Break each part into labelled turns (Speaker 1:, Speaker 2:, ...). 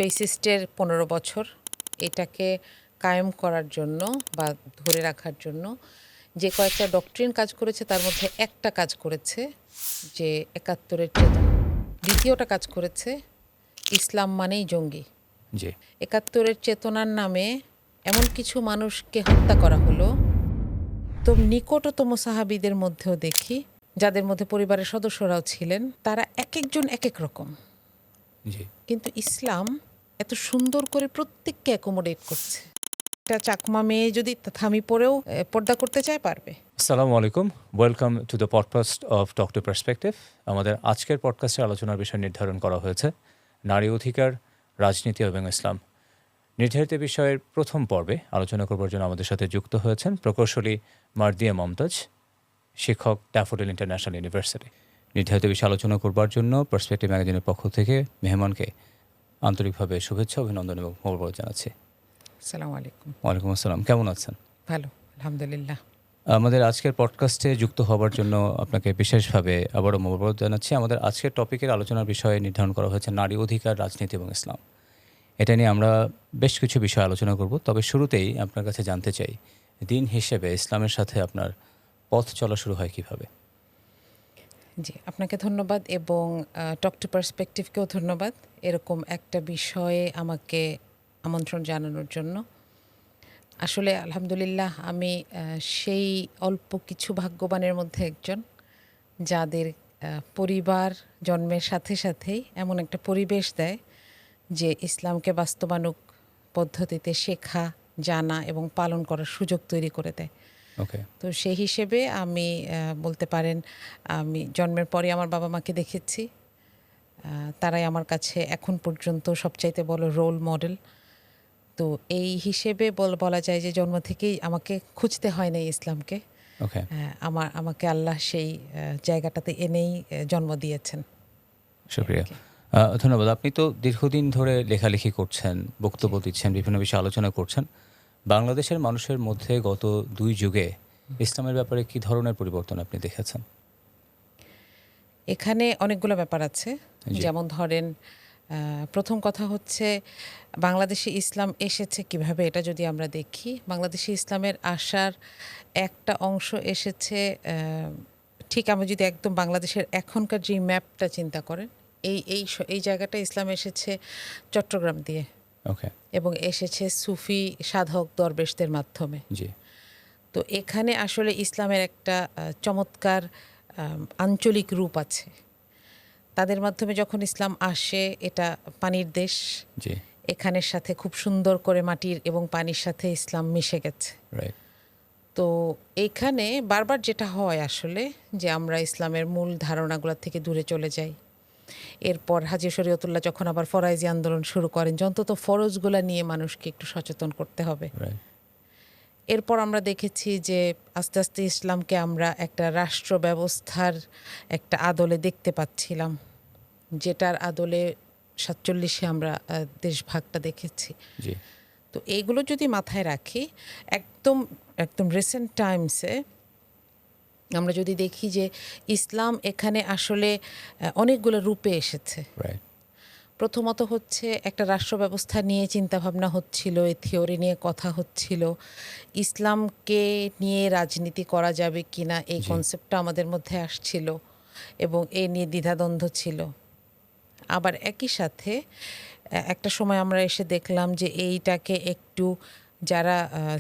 Speaker 1: ফেসিস্টের 15 বছর এটাকে কায়েম করার জন্য বা ধরে রাখার জন্য যে কয়েকটা ডক্ট্রিন কাজ করেছে তার মধ্যে একটা কাজ করেছে যে 71-এর চেতনা, দ্বিতীয়টা কাজ করেছে ইসলাম মানেই জঙ্গি।
Speaker 2: জি
Speaker 1: 71-এর চেতনার নামে এমন কিছু মানুষকে হত্যা করা হলো, তো নিকটতম সাহাবীদের মধ্যেও দেখি যাদের মধ্যে পরিবারের সদস্যরাও ছিলেন, তারা এক একজন এক এক রকম।
Speaker 2: জি
Speaker 1: কিন্তু ইসলাম এত সুন্দর করে প্রত্যেককে অ্যাকোমোডেট করছে। একটা চাকমা মেয়ে যদি থামি পরেও পর্দা করতে চায় পারবে।
Speaker 2: আসসালামু আলাইকুম, welcome to the podcast of doctor perspective. আমাদের আজকের পডকাস্টের আলোচনার বিষয় নির্ধারণ করা হয়েছে নারী অধিকার, রাজনীতি এবং ইসলাম। নির্ধারিত বিষয়ের প্রথম পর্বে আলোচনা করবার জন্য আমাদের সাথে যুক্ত হয়েছেন প্রকৌশলী মার্দিয়া মমতাজ, শিক্ষক, ড্যাফোডিল ইন্টারন্যাশনাল ইউনিভার্সিটি। নির্ধারিত বিষয়ে আলোচনা করবার জন্য পার্সপেক্টিভ ম্যাগাজিনের পক্ষ থেকে মেহমানকে আন্তরিকভাবে শুভেচ্ছা, অভিনন্দন এবং মোবারক জানাচ্ছি।
Speaker 1: আসসালামু আলাইকুম।
Speaker 2: ওয়ালাইকুম আসসালাম, কেমন আছেন?
Speaker 1: ভালো, আলহামদুলিল্লাহ।
Speaker 2: আমাদের আজকের পডকাস্টে যুক্ত হবার জন্য আপনাকে বিশেষভাবে আবারও মোবারক জানাচ্ছি। আমাদের আজকের টপিকের আলোচনার বিষয়ে নির্ধারণ করা হয়েছে নারী অধিকার, রাজনীতি এবং ইসলাম। এটা নিয়ে আমরা বেশ কিছু বিষয় আলোচনা করব। তবে শুরুতেই আপনার কাছে জানতে চাই, দিন হিসেবে ইসলামের সাথে আপনার পথ চলা শুরু হয় কিভাবে?
Speaker 1: জি, আপনাকে ধন্যবাদ এবং টক টু পার্সপেক্টিভকেও ধন্যবাদ এরকম একটা বিষয়ে আমাকে আমন্ত্রণ জানানোর জন্য। আসলে আলহামদুলিল্লাহ আমি সেই অল্প কিছু ভাগ্যবানের মধ্যে একজন যাদের পরিবার জন্মের সাথে সাথেই এমন একটা পরিবেশ দেয় যে ইসলামকে বাস্তবায়ন পদ্ধতিতে শেখা, জানা এবং পালন করার সুযোগ তৈরি করে দেয়।
Speaker 2: ওকে,
Speaker 1: তো সেই হিসেবে আমি বলতে পারেন আমি জন্মের পরে আমার বাবা মাকে দেখেছি, তারাই আমার কাছে এখন পর্যন্ত সবচাইতে বড় রোল মডেল। তো এই হিসেবে বলা যায় যে জন্ম থেকেই আমাকে খুঁজতে হয় না ইসলামকে।
Speaker 2: ওকে,
Speaker 1: আমাকে আল্লাহ সেই জায়গাটাতে এনেই জন্ম দিয়েছেন।
Speaker 2: শুক্রিয়া। ধন্যবাদ। আপনি তো দীর্ঘদিন ধরে লেখালেখি করছেন, বক্তব্য দিচ্ছেন, বিভিন্ন বিষয়ে আলোচনা করছেন। বাংলাদেশের মানুষের মধ্যে গত 2 যুগে ইসলামের ব্যাপারে কী ধরনের পরিবর্তন আপনি দেখেছেন?
Speaker 1: এখানে অনেকগুলো ব্যাপার আছে। যেমন ধরেন, প্রথম কথা হচ্ছে বাংলাদেশে ইসলাম এসেছে কিভাবে, এটা যদি আমরা দেখি, বাংলাদেশে ইসলামের আসার একটা অংশ এসেছে ঠিক আমি যদি একদম বাংলাদেশের এখনকার যে ম্যাপটা চিন্তা করেন, এই জায়গাটা ইসলাম এসেছে চট্টগ্রাম দিয়ে।
Speaker 2: ওকে,
Speaker 1: এবং এসেছে সুফি সাধক দরবেশদের মাধ্যমে।
Speaker 2: জি,
Speaker 1: তো এখানে আসলে ইসলামের একটা চমৎকার আঞ্চলিক রূপ আছে। তাদের মাধ্যমে যখন ইসলাম আসে, এটা পানির দেশ,
Speaker 2: জি,
Speaker 1: এখানের সাথে খুব সুন্দর করে মাটির এবং পানির সাথে ইসলাম মিশে গেছে।
Speaker 2: রাইট,
Speaker 1: তো এইখানে বারবার যেটা হয় আসলে যে আমরা ইসলামের মূল ধারণাগুলো থেকে দূরে চলে যাই। এরপর হাজী শরীয়তুল্লাহ যখন আবার ফরাইজি আন্দোলন শুরু করেন যে অন্তত ফরজগুলা নিয়ে মানুষকে একটু সচেতন করতে হবে।
Speaker 2: রাইট,
Speaker 1: এরপর আমরা দেখেছি যে আস্তে আস্তে ইসলামকে আমরা একটা রাষ্ট্র ব্যবস্থার একটা আদলে দেখতে পাচ্ছিলাম, যেটার আদলে 47-এ আমরা দেশভাগটা দেখেছি।
Speaker 2: জি,
Speaker 1: তো এইগুলো যদি মাথায় রাখি, একদম একদম রিসেন্ট টাইমসে আমরা যদি দেখি যে ইসলাম এখানে আসলে অনেকগুলো রূপে এসেছে।
Speaker 2: রাইট,
Speaker 1: প্রথমত হচ্ছে একটা রাষ্ট্র ব্যবস্থা নিয়ে চিন্তাভাবনা হচ্ছিল, এই থিওরি নিয়ে কথা হচ্ছিল, ইসলামকে নিয়ে রাজনীতি করা যাবে কিনা এই
Speaker 2: জি,
Speaker 1: কনসেপ্টটা আমাদের মধ্যে আসছিল এবং এ নিয়ে দ্বিধাদ্বন্দ্ব ছিল। আবার একই সাথে একটা সময় আমরা এসে দেখলাম যে এইটাকে একটু যারা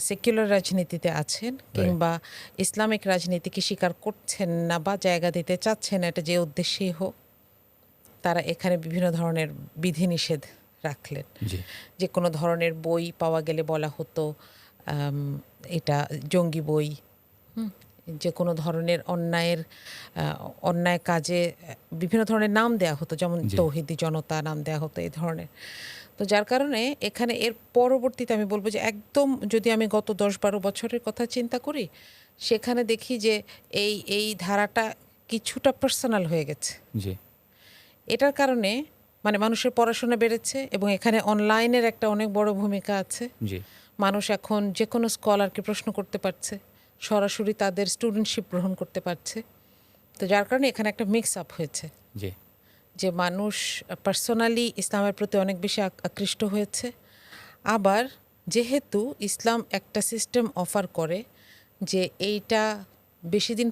Speaker 1: সেকুলার রাজনীতিতে আছেন কিংবা ইসলামিক রাজনীতিকে স্বীকার করছেন না বা জায়গা দিতে চাচ্ছেন না, এটা যে উদ্দেশ্যেই হোক, তারা এখানে বিভিন্ন ধরনের বিধিনিষেধ রাখলেন।
Speaker 2: জি,
Speaker 1: যে কোনো ধরনের বই পাওয়া গেলে বলা হতো এটা জঙ্গি বই। যে কোনো ধরনের অন্যায় কাজে বিভিন্ন ধরনের নাম দেয়া হতো, যেমন
Speaker 2: জি,
Speaker 1: তৌহিদি জনতা নাম দেয়া হতো এই ধরনের। তো যার কারণে এখানে এর পরবর্তীতে আমি বলবো যে একদম যদি আমি গত 10-12 বছরের কথা চিন্তা করি, সেখানে দেখি যে এই ধারাটা কিছুটা পার্সোনাল হয়ে গেছে।
Speaker 2: জি,
Speaker 1: এটার কারণে মানে মানুষের পড়াশোনা বেড়েছে এবং এখানে অনলাইনের একটা অনেক বড় ভূমিকা আছে।
Speaker 2: জি,
Speaker 1: মানুষ এখন যে কোনো স্কলারকে প্রশ্ন করতে পারছে, সরাসরি তাদের স্টুডেন্টশিপ গ্রহণ করতে পারছে। তো যার কারণে এখানে একটা মিক্স আপ হয়েছে।
Speaker 2: জি,
Speaker 1: যে মানুষ পার্সোনালি ইসলামের প্রতি অনেক বেশি আকৃষ্ট হয়েছে। আবার যেহেতু ইসলাম একটা সিস্টেম অফার করে যে এইটা বেশি দিন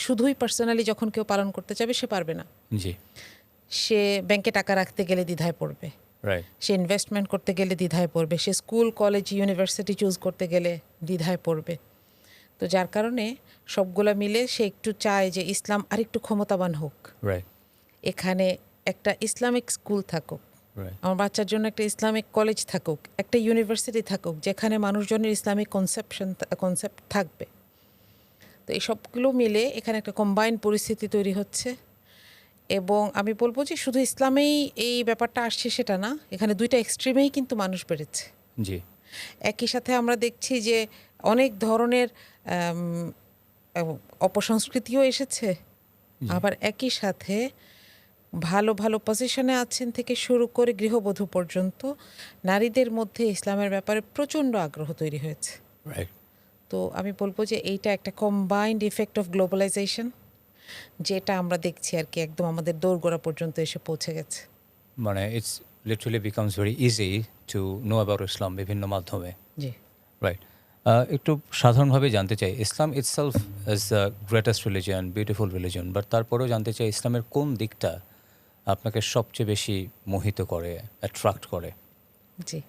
Speaker 1: শুধুই পার্সোনালি যখন কেউ পালন করতে চাবে সে পারবে না।
Speaker 2: জি,
Speaker 1: সে ব্যাংকে টাকা রাখতে গেলে দ্বিধায় পড়বে,
Speaker 2: রাইট,
Speaker 1: সে ইনভেস্টমেন্ট করতে গেলে দ্বিধায় পড়বে, সে স্কুল কলেজ ইউনিভার্সিটি চুজ করতে গেলে দ্বিধায় পড়বে। তো যার কারণে সবগুলা মিলে সে একটু চায় যে ইসলাম আরেকটু ক্ষমতাবান হোক,
Speaker 2: রাইট,
Speaker 1: এখানে একটা ইসলামিক স্কুল থাকুক,
Speaker 2: রাইট,
Speaker 1: আমার বাচ্চার জন্য একটা ইসলামিক কলেজ থাকুক, একটা ইউনিভার্সিটি থাকুক যেখানে মানুষজনের ইসলামিক কনসেপ্ট থাকবে। তো এই সবগুলো মিলে এখানে একটা কম্বাইন্ড পরিস্থিতি তৈরি হচ্ছে। এবং আমি বলবো যে শুধু ইসলামেই এই ব্যাপারটা আসছে সেটা না, এখানে দুইটা এক্সট্রিমেই কিন্তু মানুষ বেড়েছে।
Speaker 2: জি,
Speaker 1: একই সাথে আমরা দেখছি যে অনেক ধরনের অপসংস্কৃতিও এসেছে, আবার একই সাথে ভালো ভালো পজিশনে আছেন থেকে শুরু করে গৃহবধূ পর্যন্ত নারীদের মধ্যে ইসলামের ব্যাপারে প্রচণ্ড আগ্রহ তৈরি হয়েছে।
Speaker 2: রাইট।
Speaker 1: তো আমি বলবো যে এইটা একটা কম্বাইন্ড ইফেক্ট অফ গ্লোবালাইজেশন, যেটা আমরা দেখছি আর কি একদম আমাদের দোরগোড়া পর্যন্ত এসে পৌঁছে গেছে।
Speaker 2: মানে it's literally becomes very easy to know about Islam বিভিন্ন মাধ্যমে।
Speaker 1: জি,
Speaker 2: রাইট। একটু সাধারণভাবে জানতে চাই, Islam itself is the greatest religion, beautiful religion, but তারপরেও জানতে চাই ইসলামের কোন দিকটা আপনাকে সবচেয়ে বেশি মোহিত করে, অ্যাট্রাক্ট করে?
Speaker 1: জি।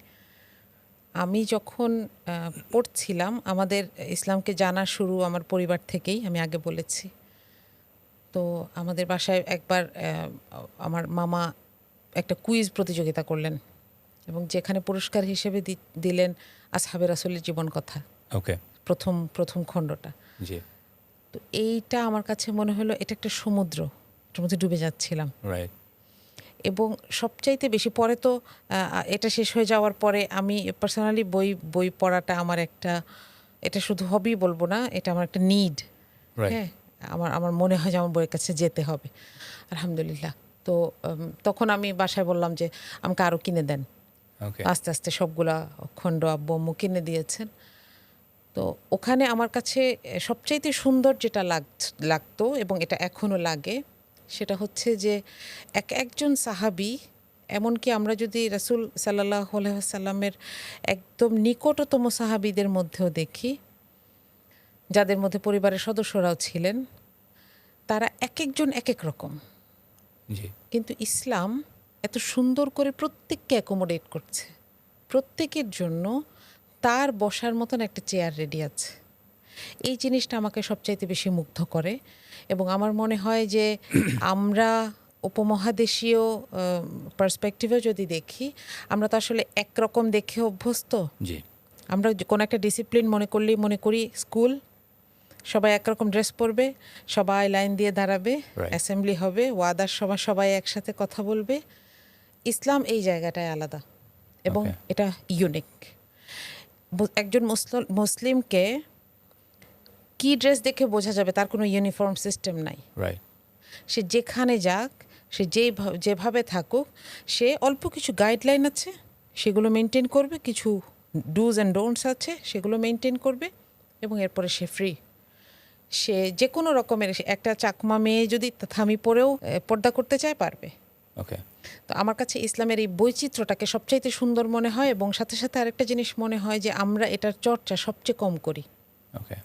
Speaker 1: আমি যখন পড়ছিলাম, আমাদের ইসলামকে জানা শুরু আমার পরিবার থেকেই, আমি আগে বলেছি। তো আমাদের বাসায় একবার আমার মামা একটা কুইজ প্রতিযোগিতা করলেন এবং যেখানে পুরস্কার হিসেবে দিলেন আসহাবে রাসূলের জীবন কথা,
Speaker 2: ওকে,
Speaker 1: প্রথম খণ্ডটা।
Speaker 2: জি,
Speaker 1: তো এইটা আমার কাছে মনে হলো এটা একটা সমুদ্র, এটার মধ্যে ডুবে যাচ্ছিলাম।
Speaker 2: রাইট,
Speaker 1: এবং সবচাইতে বেশি পরে তো এটা শেষ হয়ে যাওয়ার পরে আমি পার্সোনালি বই পড়াটা আমার একটা, এটা শুধু হবি বলবো না, এটা আমার একটা নিড।
Speaker 2: রাইট,
Speaker 1: হ্যাঁ, আমার মনে হয় যে আমার বইয়ের কাছে যেতে হবে। আলহামদুলিল্লাহ। তো তখন আমি বাসায় বললাম যে আমাকে আরও কিনে দেন।
Speaker 2: ওকে,
Speaker 1: আস্তে আস্তে সবগুলা খণ্ড আব্বু আম্মু কিনে দিয়েছেন। তো ওখানে আমার কাছে সবচাইতে সুন্দর যেটা লাগতো এবং এটা এখনও লাগে, সেটা হচ্ছে যে একজন সাহাবী, এমনকি আমরা যদি রাসূল সাল্লাল্লাহু আলাইহি ওয়াসাল্লামের একদম নিকটতম সাহাবীদের মধ্যেও দেখি, যাদের মধ্যে পরিবারের সদস্যরাও ছিলেন, তারা একজন এক রকম।
Speaker 2: জি,
Speaker 1: কিন্তু ইসলাম এত সুন্দর করে প্রত্যেককে অ্যাকোমোডেট করছে, প্রত্যেকের জন্য তার বসার মতন একটা চেয়ার রেডি আছে। এই জিনিসটা আমাকে সবচাইতে বেশি মুগ্ধ করে। এবং আমার মনে হয় যে আমরা উপমহাদেশীয় পার্সপেক্টিভে যদি দেখি, আমরা তো আসলে একরকম দেখে অভ্যস্ত।
Speaker 2: জি,
Speaker 1: আমরা কোনো একটা ডিসিপ্লিন মনে করি স্কুল, সবাই একরকম ড্রেস পরবে, সবাই লাইন দিয়ে দাঁড়াবে,
Speaker 2: Right.
Speaker 1: অ্যাসেম্বলি হবে, ওয়াদার সভা, সবাই একসাথে কথা বলবে। ইসলাম এই জায়গাটায় আলাদা এবং
Speaker 2: Okay.
Speaker 1: এটা ইউনিক। একজন মুসলিমকে কি ড্রেস দেখে বোঝা যাবে তার কোনো ইউনিফর্ম সিস্টেম নাই।
Speaker 2: রাইট,
Speaker 1: সে যেখানে যাক, সে যেভাবে থাকুক, সে অল্প কিছু গাইডলাইন আছে সেগুলো মেনটেন করবে, কিছু ডুজ অ্যান্ড ডোন্টস আছে সেগুলো মেনটেন করবে, এবং এরপরে সে ফ্রি। সে যে কোনো রকমের, একটা চাকমা মেয়ে যদি থামি পরেও পর্দা করতে চায় পারবে।
Speaker 2: ওকে,
Speaker 1: তো আমার কাছে ইসলামের এই বৈচিত্র্যটাকে সবচাইতে সুন্দর মনে হয়, এবং সাথে সাথে আরেকটা জিনিস মনে হয় যে আমরা এটার চর্চা সবচেয়ে কম করি।
Speaker 2: ওকে,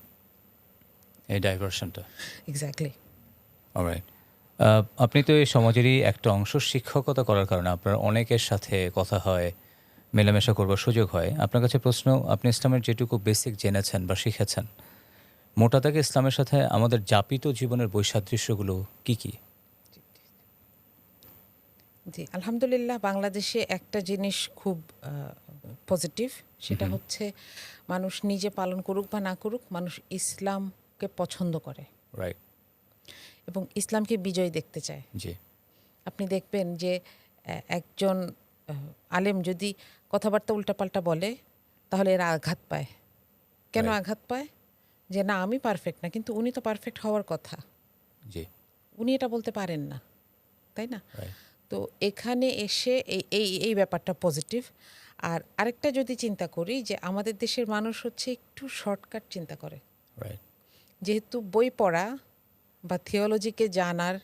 Speaker 2: এই ডাইভারশনটা।
Speaker 1: এক্স্যাক্টলি।
Speaker 2: অলরাইট। আপনি তো এই সমাজেরই একটা অংশ, শিক্ষকতা করার কারণে আপনার অনেকের সাথে কথা হয়, মেলামেশা করবার সুযোগ হয়। আপনার কাছে প্রশ্ন, আপনি ইসলামের যেটুকু বেসিক জেনেছেন বা শিখেছেন, মোটা দাগে ইসলামের সাথে আমাদের যাপিত জীবনের বৈসাদৃশ্যগুলো কি কি?
Speaker 1: জি, আলহামদুলিল্লাহ, বাংলাদেশে একটা জিনিস খুব পজিটিভ, সেটা হচ্ছে মানুষ নিজে পালন করুক বা না করুক, মানুষ ইসলামকে পছন্দ করে
Speaker 2: রাইট,
Speaker 1: এবং ইসলামকে বিজয় দেখতে চায়।
Speaker 2: জি,
Speaker 1: আপনি দেখবেন যে একজন আলেম যদি কথাবার্তা উল্টাপাল্টা বলে, তাহলে এরা আঘাত পায়। কেন
Speaker 2: Right.
Speaker 1: আঘাত পায়? যে না, আমি পারফেক্ট না, কিন্তু উনি তো পারফেক্ট হওয়ার কথা,
Speaker 2: জি,
Speaker 1: উনি এটা বলতে পারেন না, তাই না?
Speaker 2: রাইট,
Speaker 1: তো এখানে এসে এই ব্যাপারটা পজিটিভ। আর আরেকটা যদি চিন্তা করি, যে আমাদের দেশের মানুষ হচ্ছে একটু শর্টকাট চিন্তা করে।
Speaker 2: রাইট,
Speaker 1: যেহেতু বই পড়া বা থিওলজিকে জানার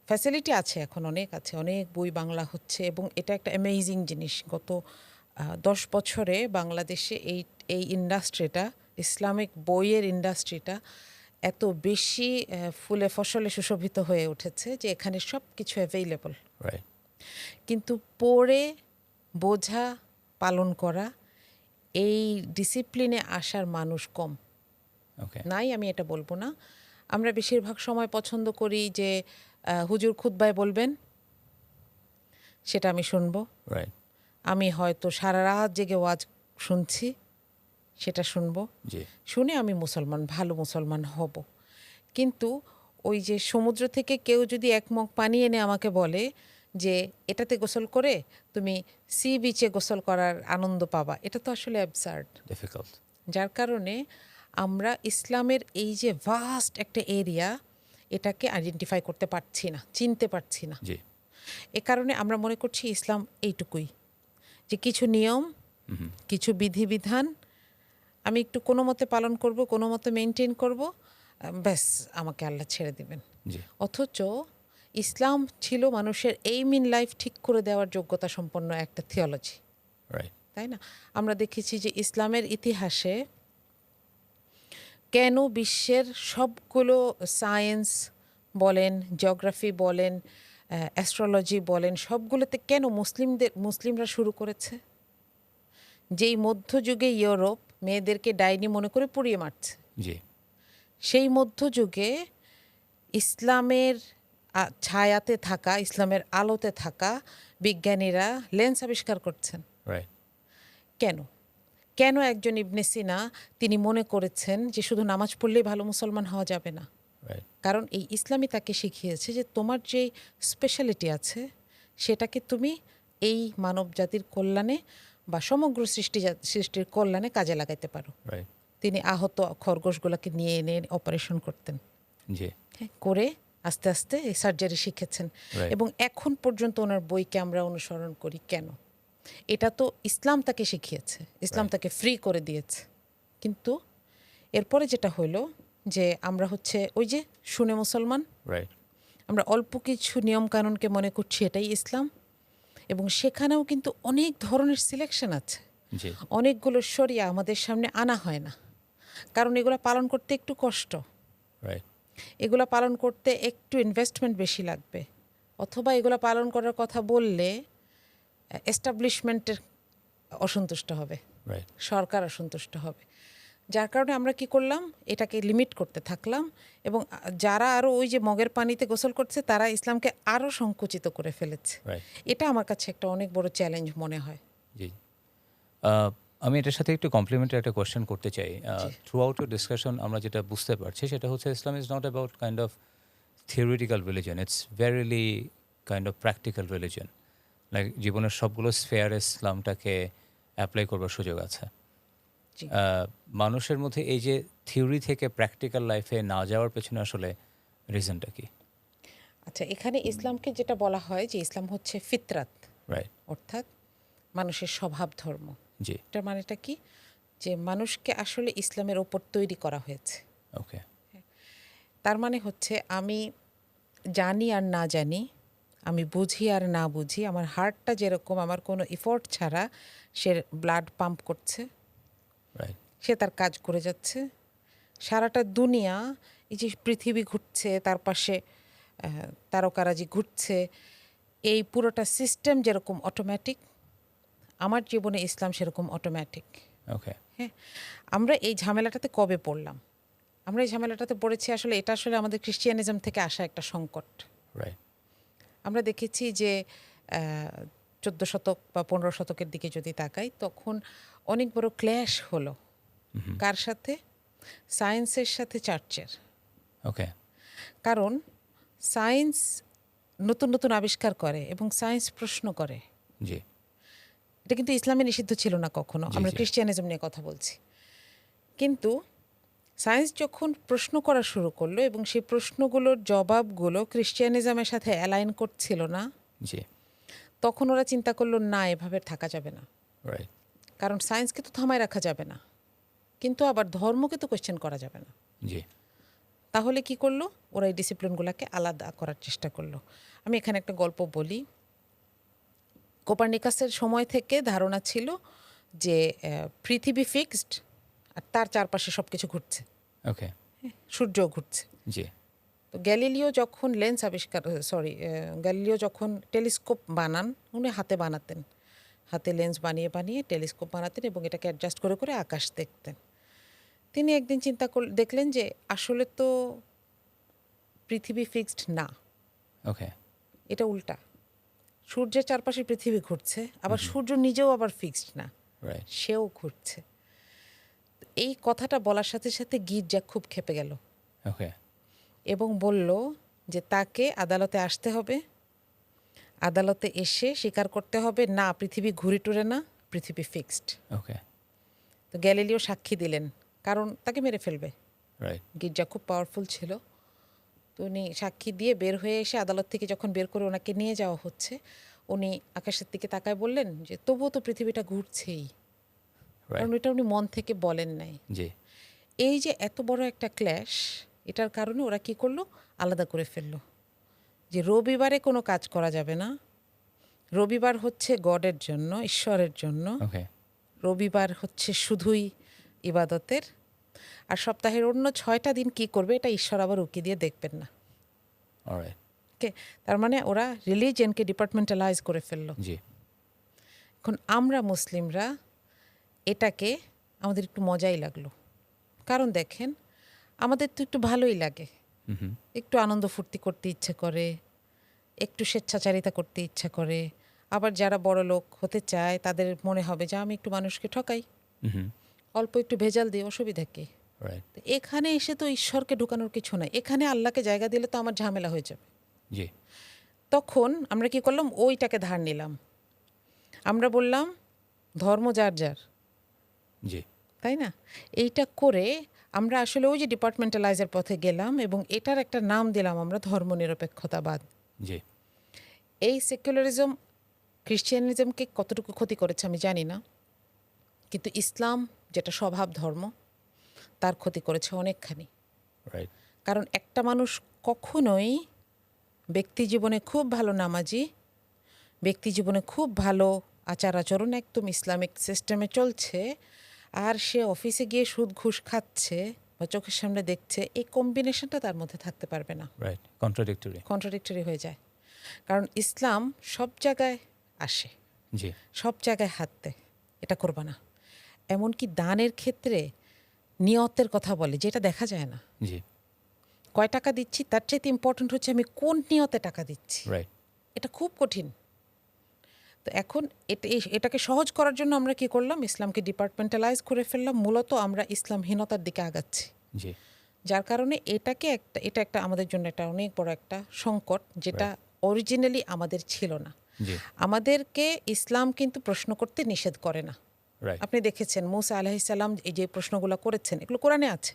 Speaker 1: ফ্যাসিলিটি আছে, এখন অনেক আছে, অনেক বই বাংলা হচ্ছে এবং এটা একটা অ্যামেজিং জিনিস। গত 10 বছরে বাংলাদেশে এই ইন্ডাস্ট্রিটা, ইসলামিক বইয়ের ইন্ডাস্ট্রিটা এত বেশি ফুলে ফসলে সুশোভিত হয়ে উঠেছে যে এখানে সব কিছু অ্যাভেইলেবল।
Speaker 2: রাইট।
Speaker 1: কিন্তু পড়ে বোঝা, পালন করা, এই ডিসিপ্লিনে আসার মানুষ কম।
Speaker 2: ওকে।
Speaker 1: নাই, আমি এটা বলবো না। আমরা বেশিরভাগ সময় পছন্দ করি যে হুজুর খুতবায় বলবেন, সেটা আমি শুনবো।
Speaker 2: রাইট।
Speaker 1: আমি হয়তো সারা রাত জেগে ওয়াজ শুনছি, সেটা শুনবো।
Speaker 2: জি।
Speaker 1: শুনে আমি মুসলমান, ভালো মুসলমান হব। কিন্তু ওই যে সমুদ্র থেকে কেউ যদি এক মগ পানি এনে আমাকে বলে যে এটাতে গোসল করে তুমি সি বিচে গোসল করার আনন্দ পাবা, এটা তো আসলে অ্যাবসার্ড।
Speaker 2: ডিফিকাল্ট।
Speaker 1: যার কারণে আমরা ইসলামের এই যে ভাস্ট একটা এরিয়া, এটাকে আইডেন্টিফাই করতে পারছি না, চিনতে পারছি না।
Speaker 2: জি।
Speaker 1: এ কারণে আমরা মনে করছি ইসলাম এইটুকুই, যে কিছু নিয়ম, কিছু বিধিবিধান আমি একটু কোনো মতে পালন করব, কোনো মতে মেনটেন করব, ব্যাস আমাকে আল্লাহ ছেড়ে দিবেন।
Speaker 2: জি।
Speaker 1: অথচ ইসলাম ছিল মানুষের এইম ইন লাইফ ঠিক করে দেওয়ার যোগ্যতা সম্পন্ন একটা থিওলজি,
Speaker 2: রাইট।
Speaker 1: তাই না? আমরা দেখেছি যে ইসলামের ইতিহাসে কেন বিশ্বের সবগুলো সায়েন্স বলেন, জিওগ্রাফি বলেন, অ্যাস্ট্রোলজি বলেন, সবগুলোতে কেন মুসলিমরা শুরু করেছে? যেই মধ্যযুগে ইউরোপ মেয়েদেরকে ডাইনি মনে করে পুড়িয়ে মারছে,
Speaker 2: জি।
Speaker 1: সেই মধ্যযুগে ইসলামের ছায়াতে থাকা, ইসলামের আলোতে থাকা বিজ্ঞানীরা লেন্স আবিষ্কার করছেন।
Speaker 2: রাইট।
Speaker 1: কেন? কেন একজন ইবনে সিনা তিনি মনে করেছেন যে শুধু নামাজ পড়লেই ভালো মুসলমান হওয়া যাবে না?
Speaker 2: রাইট।
Speaker 1: কারণ এই ইসলামই তাকে শিখিয়েছে যে তোমার যে স্পেশালিটি আছে সেটাকে তুমি এই মানব জাতির কল্যাণে বা সমগ্র সৃষ্টির কল্যাণে কাজে লাগাইতে পারো।
Speaker 2: রাইট।
Speaker 1: তিনি আহত খরগোশগুলোকে নিয়ে এনে অপারেশন করতেন,
Speaker 2: জি।
Speaker 1: হ্যাঁ, করে আস্তে আস্তে এই সার্জারি শিখেছেন।
Speaker 2: Right.
Speaker 1: এবং এখন পর্যন্ত ওনার বইকে আমরা অনুসরণ করি। কেন? এটা তো ইসলাম তাকে শিখিয়েছে, ইসলাম
Speaker 2: Right.
Speaker 1: তাকে ফ্রি করে দিয়েছে। কিন্তু এরপরে যেটা হলো যে আমরা হচ্ছে ওই যে শুনে মুসলমান,
Speaker 2: রাইট।
Speaker 1: আমরা অল্প কিছু নিয়ম কানুনকে মনে করছি এটাই ইসলাম, এবং সেখানেও কিন্তু অনেক ধরনের সিলেকশন আছে।
Speaker 2: জি।
Speaker 1: অনেকগুলো শরিয়া আমাদের সামনে আনা হয় না, কারণ এগুলো পালন করতে একটু কষ্ট,
Speaker 2: রাইট।
Speaker 1: এগুলো পালন করতে একটু ইনভেস্টমেন্ট বেশি লাগবে, অথবা এগুলো পালন করার কথা বললে এস্টাবলিশমেন্টের অসন্তুষ্ট হবে,
Speaker 2: রাইট।
Speaker 1: সরকার অসন্তুষ্ট হবে। যার কারণে আমরা কি করলাম, এটাকে লিমিট করতে থাকলাম, এবং যারা আরও ওই যে মগের পানিতে গোসল করছে তারা ইসলামকে আরও সংকুচিত করে ফেলেছে।
Speaker 2: রাইট।
Speaker 1: এটা আমার কাছে একটা অনেক বড় চ্যালেঞ্জ মনে হয়।
Speaker 2: জি। আমি এটার সাথে একটু কমপ্লিমেন্টারি একটা কোয়েশ্চেন করতে চাই। থ্রু আউট ইউর ডিসকাশন আমরা যেটা বুঝতে পারছি সেটা হচ্ছে Islam is not about kind of theoretical religion, it's verily kind of practical religion. Like জীবনের সবগুলো স্ফেয়ারে ইসলামটাকে অ্যাপ্লাই করবার সুযোগ আছে।
Speaker 1: জি।
Speaker 2: মানুষের মধ্যে এই যে থিওরি থেকে প্র্যাকটিক্যাল লাইফে না যাওয়ার পেছনে আসলে রিজনটা কি?
Speaker 1: আচ্ছা, এখানে ইসলামকে যেটা বলা হয় যে ইসলাম হচ্ছে ফিতরাত,
Speaker 2: রাইট।
Speaker 1: অর্থাৎ মানুষের স্বভাব ধর্ম।
Speaker 2: জি।
Speaker 1: এটার মানেটা কি? যে মানুষকে আসলে ইসলামের ওপর তৈরি করা হয়েছে।
Speaker 2: ওকে।
Speaker 1: তার মানে হচ্ছে আমি জানি আর না জানি, আমি বুঝি আর না বুঝি, আমার হার্টটা যেরকম আমার কোনো এফোর্ট ছাড়া সে ব্লাড পাম্প করছে,
Speaker 2: রাইট।
Speaker 1: সে তার কাজ করে যাচ্ছে। সারাটা দুনিয়া, এই যে পৃথিবী ঘুরছে, তার পাশে তারকারাজি ঘুরছে, এই পুরোটা সিস্টেম যেরকম অটোমেটিক, আমার জীবনে ইসলাম সেরকম অটোমেটিক।
Speaker 2: ওকে।
Speaker 1: হ্যাঁ, আমরা এই ঝামেলাটাতে কবে পড়লাম? আমরা এই ঝামেলাটাতে পড়েছি আসলে, এটা আসলে আমাদের খ্রিস্টিয়ানিজম থেকে আসা একটা সংকট।
Speaker 2: রাইট।
Speaker 1: আমরা দেখেছি যে 14 শতক বা 15 শতকের দিকে যদি তাকাই, তখন অনেক বড় ক্ল্যাশ হলো। কার সাথে? সায়েন্সের সাথে চার্চের।
Speaker 2: ওকে।
Speaker 1: কারণ সায়েন্স নতুন নতুন আবিষ্কার করে এবং সায়েন্স প্রশ্ন করে।
Speaker 2: জি।
Speaker 1: এটা কিন্তু ইসলামে নিষিদ্ধ ছিল না কখনো,
Speaker 2: জি,
Speaker 1: আমরা
Speaker 2: জি।
Speaker 1: খ্রিস্টিয়ানিজম নিয়ে কথা বলছি। কিন্তু সায়েন্স যখন প্রশ্ন করা শুরু করলো এবং সেই প্রশ্নগুলোর জবাবগুলো খ্রিস্টিয়ানিজমের সাথে অ্যালাইন করছিল না,
Speaker 2: জি।
Speaker 1: তখন ওরা চিন্তা করলো না, এভাবে থাকা যাবে না।
Speaker 2: রাইট।
Speaker 1: কারণ সায়েন্সকে তো থামায় রাখা যাবে না, কিন্তু আবার ধর্মকে তো কোয়েশ্চেন করা যাবে না।
Speaker 2: জি।
Speaker 1: তাহলে কি করলো, ওরা এই ডিসিপ্লিনগুলোকে আলাদা করার চেষ্টা করলো। আমি এখানে একটা গল্প বলি। কোপারনিকাসের সময় থেকে ধারণা ছিল যে পৃথিবী ফিক্সড আর তার চারপাশে সব কিছু ঘুরছে,
Speaker 2: ওকে,
Speaker 1: সূর্যও ঘুরছে।
Speaker 2: জি,
Speaker 1: তো গ্যালিলিও যখন গ্যালিলিও যখন টেলিস্কোপ বানান, উনি হাতে বানাতেন, হাতে লেন্স বানিয়ে বানিয়ে টেলিস্কোপ বানাতেন এবং এটাকে অ্যাডজাস্ট করে করে আকাশ দেখতেন। তিনি একদিন দেখলেন যে আসলে তো পৃথিবী ফিক্সড না,
Speaker 2: ওকে,
Speaker 1: এটা উল্টা। সূর্যের চারপাশে পৃথিবী ঘুরছে, আবার সূর্য নিজেও আবার ফিক্সড না,
Speaker 2: রাইট,
Speaker 1: সেও ঘুরছে। এই কথাটা বলার সাথে সাথে গির্জা খুব ক্ষেপে গেল
Speaker 2: ওকে,
Speaker 1: এবং বলল যে তাকে আদালতে আসতে হবে, আদালতে এসে স্বীকার করতে হবে না পৃথিবী ঘুরে টুরে না, পৃথিবী ফিক্সড।
Speaker 2: ওকে,
Speaker 1: তো গ্যালিলিও সাক্ষী দিলেন, কারণ তাকে মেরে ফেলবে।
Speaker 2: রাইট,
Speaker 1: গির্জা খুব পাওয়ারফুল ছিল। তো উনি সাক্ষী দিয়ে বের হয়ে এসে আদালত থেকে যখন বের করে ওনাকে নিয়ে যাওয়া হচ্ছে, উনি আকাশের দিকে তাকায় বললেন যে তবুও তো পৃথিবীটা ঘুরছেই, কারণ
Speaker 2: রাইট,
Speaker 1: এটা উনি মন থেকে বলেন নাই।
Speaker 2: জি,
Speaker 1: এই যে এত বড় একটা ক্ল্যাশ, এটার কারণে ওরা কি করলো, আলাদা করে ফেললো যে রবিবারে কোনো কাজ করা যাবে না, রবিবার হচ্ছে গডের জন্য, ঈশ্বরের জন্য,
Speaker 2: ওকে,
Speaker 1: রবিবার হচ্ছে শুধুই ইবাদতের, আর সপ্তাহের অন্য 6টা দিন কি করবে এটা ঈশ্বর আবার উকি দিয়ে দেখবেন না।
Speaker 2: অলরাইট,
Speaker 1: ওকে, তার মানে ওরা রিলিজিয়নকে ডিপার্টমেন্টালাইজ করে ফেললো।
Speaker 2: জি,
Speaker 1: এখন আমরা মুসলিমরা এটাকে আমাদের একটু মজাই লাগলো, কারণ দেখেন আমাদের তো একটু ভালোই লাগে,
Speaker 2: হুম,
Speaker 1: একটু আনন্দ ফুর্তি করতে ইচ্ছে করে, একটু স্বেচ্ছাচারিতা করতে ইচ্ছা করে। আবার যারা বড় লোক হতে চায় তাদের মনে হবে যে আমি একটু মানুষকে ঠকাই,
Speaker 2: হুম,
Speaker 1: অল্প একটু ভেজাল দিই, অসুবিধা কি।
Speaker 2: রাইট,
Speaker 1: তো এখানে এসে তো ঈশ্বরকে ঢুকানোর কিছু নাই, এখানে আল্লাহকে জায়গা দিলে তো আমার ঝামেলা হয়ে যাবে।
Speaker 2: জি,
Speaker 1: তখন আমরা কি করলাম, ওইটাকে ধার নিলাম, আমরা বললাম ধর্ম যার যার,
Speaker 2: জি,
Speaker 1: তাই না? এইটা করে আমরা আসলে ওই যে ডিপার্টমেন্টালাইজের পথে গেলাম এবং এটার একটা নাম দিলাম আমরা ধর্মনিরপেক্ষতাবাদ।
Speaker 2: জি,
Speaker 1: এই সেকুলারিজম খ্রিশ্চিয়ানিজমকে কতটুকু ক্ষতি করেছে আমি জানি না, কিন্তু ইসলাম যেটা স্বভাব ধর্ম তার ক্ষতি করেছে অনেকখানি।
Speaker 2: রাইট,
Speaker 1: কারণ একটা মানুষ কখনোই ব্যক্তি জীবনে খুব ভালো নামাজি, ব্যক্তি জীবনে খুব ভালো আচার আচরণ একদম ইসলামিক সিস্টেমে চলছে, আর সে অফিসে গিয়ে সুদ ঘুষ খাচ্ছে বা চোখের সামনে দেখছে, এই কম্বিনেশনটা তার মধ্যে থাকতে পারবে না,
Speaker 2: রাইট, কন্ট্রাডিক্টরি,
Speaker 1: কন্ট্রাডিক্টরি হয়ে যায়। কারণ ইসলাম সব জায়গায় আসে,
Speaker 2: জি,
Speaker 1: সব জায়গায় হাত দেয়, এটা করবা না। এমনকি দানের ক্ষেত্রে নিয়তের কথা বলে, যেটা দেখা যায় না।
Speaker 2: জি,
Speaker 1: কয় টাকা দিচ্ছি তার চাইতে ইম্পর্টেন্ট হচ্ছে আমি কোন নিয়তে টাকা দিচ্ছি,
Speaker 2: রাইট,
Speaker 1: এটা খুব কঠিন। তো এখন এটাকে সহজ করার জন্য আমরা কি করলাম, ইসলামকে ডিপার্টমেন্টালাইজ করে ফেললাম, মূলত আমরা ইসলামহীনতার দিকে আগাচ্ছি,
Speaker 2: জি,
Speaker 1: যার কারণে এটা একটা আমাদের জন্য একটা অনেক বড় একটা সংকট, যেটা অরিজিনালি আমাদের ছিল না।
Speaker 2: জি,
Speaker 1: আমাদেরকে ইসলাম কিন্তু প্রশ্ন করতে নিষেধ করে না।
Speaker 2: রাইট,
Speaker 1: আপনি দেখেছেন মুসা আলাইহিসসালাম এই যে প্রশ্নগুলো করেছেন, এগুলো কোরআনে আছে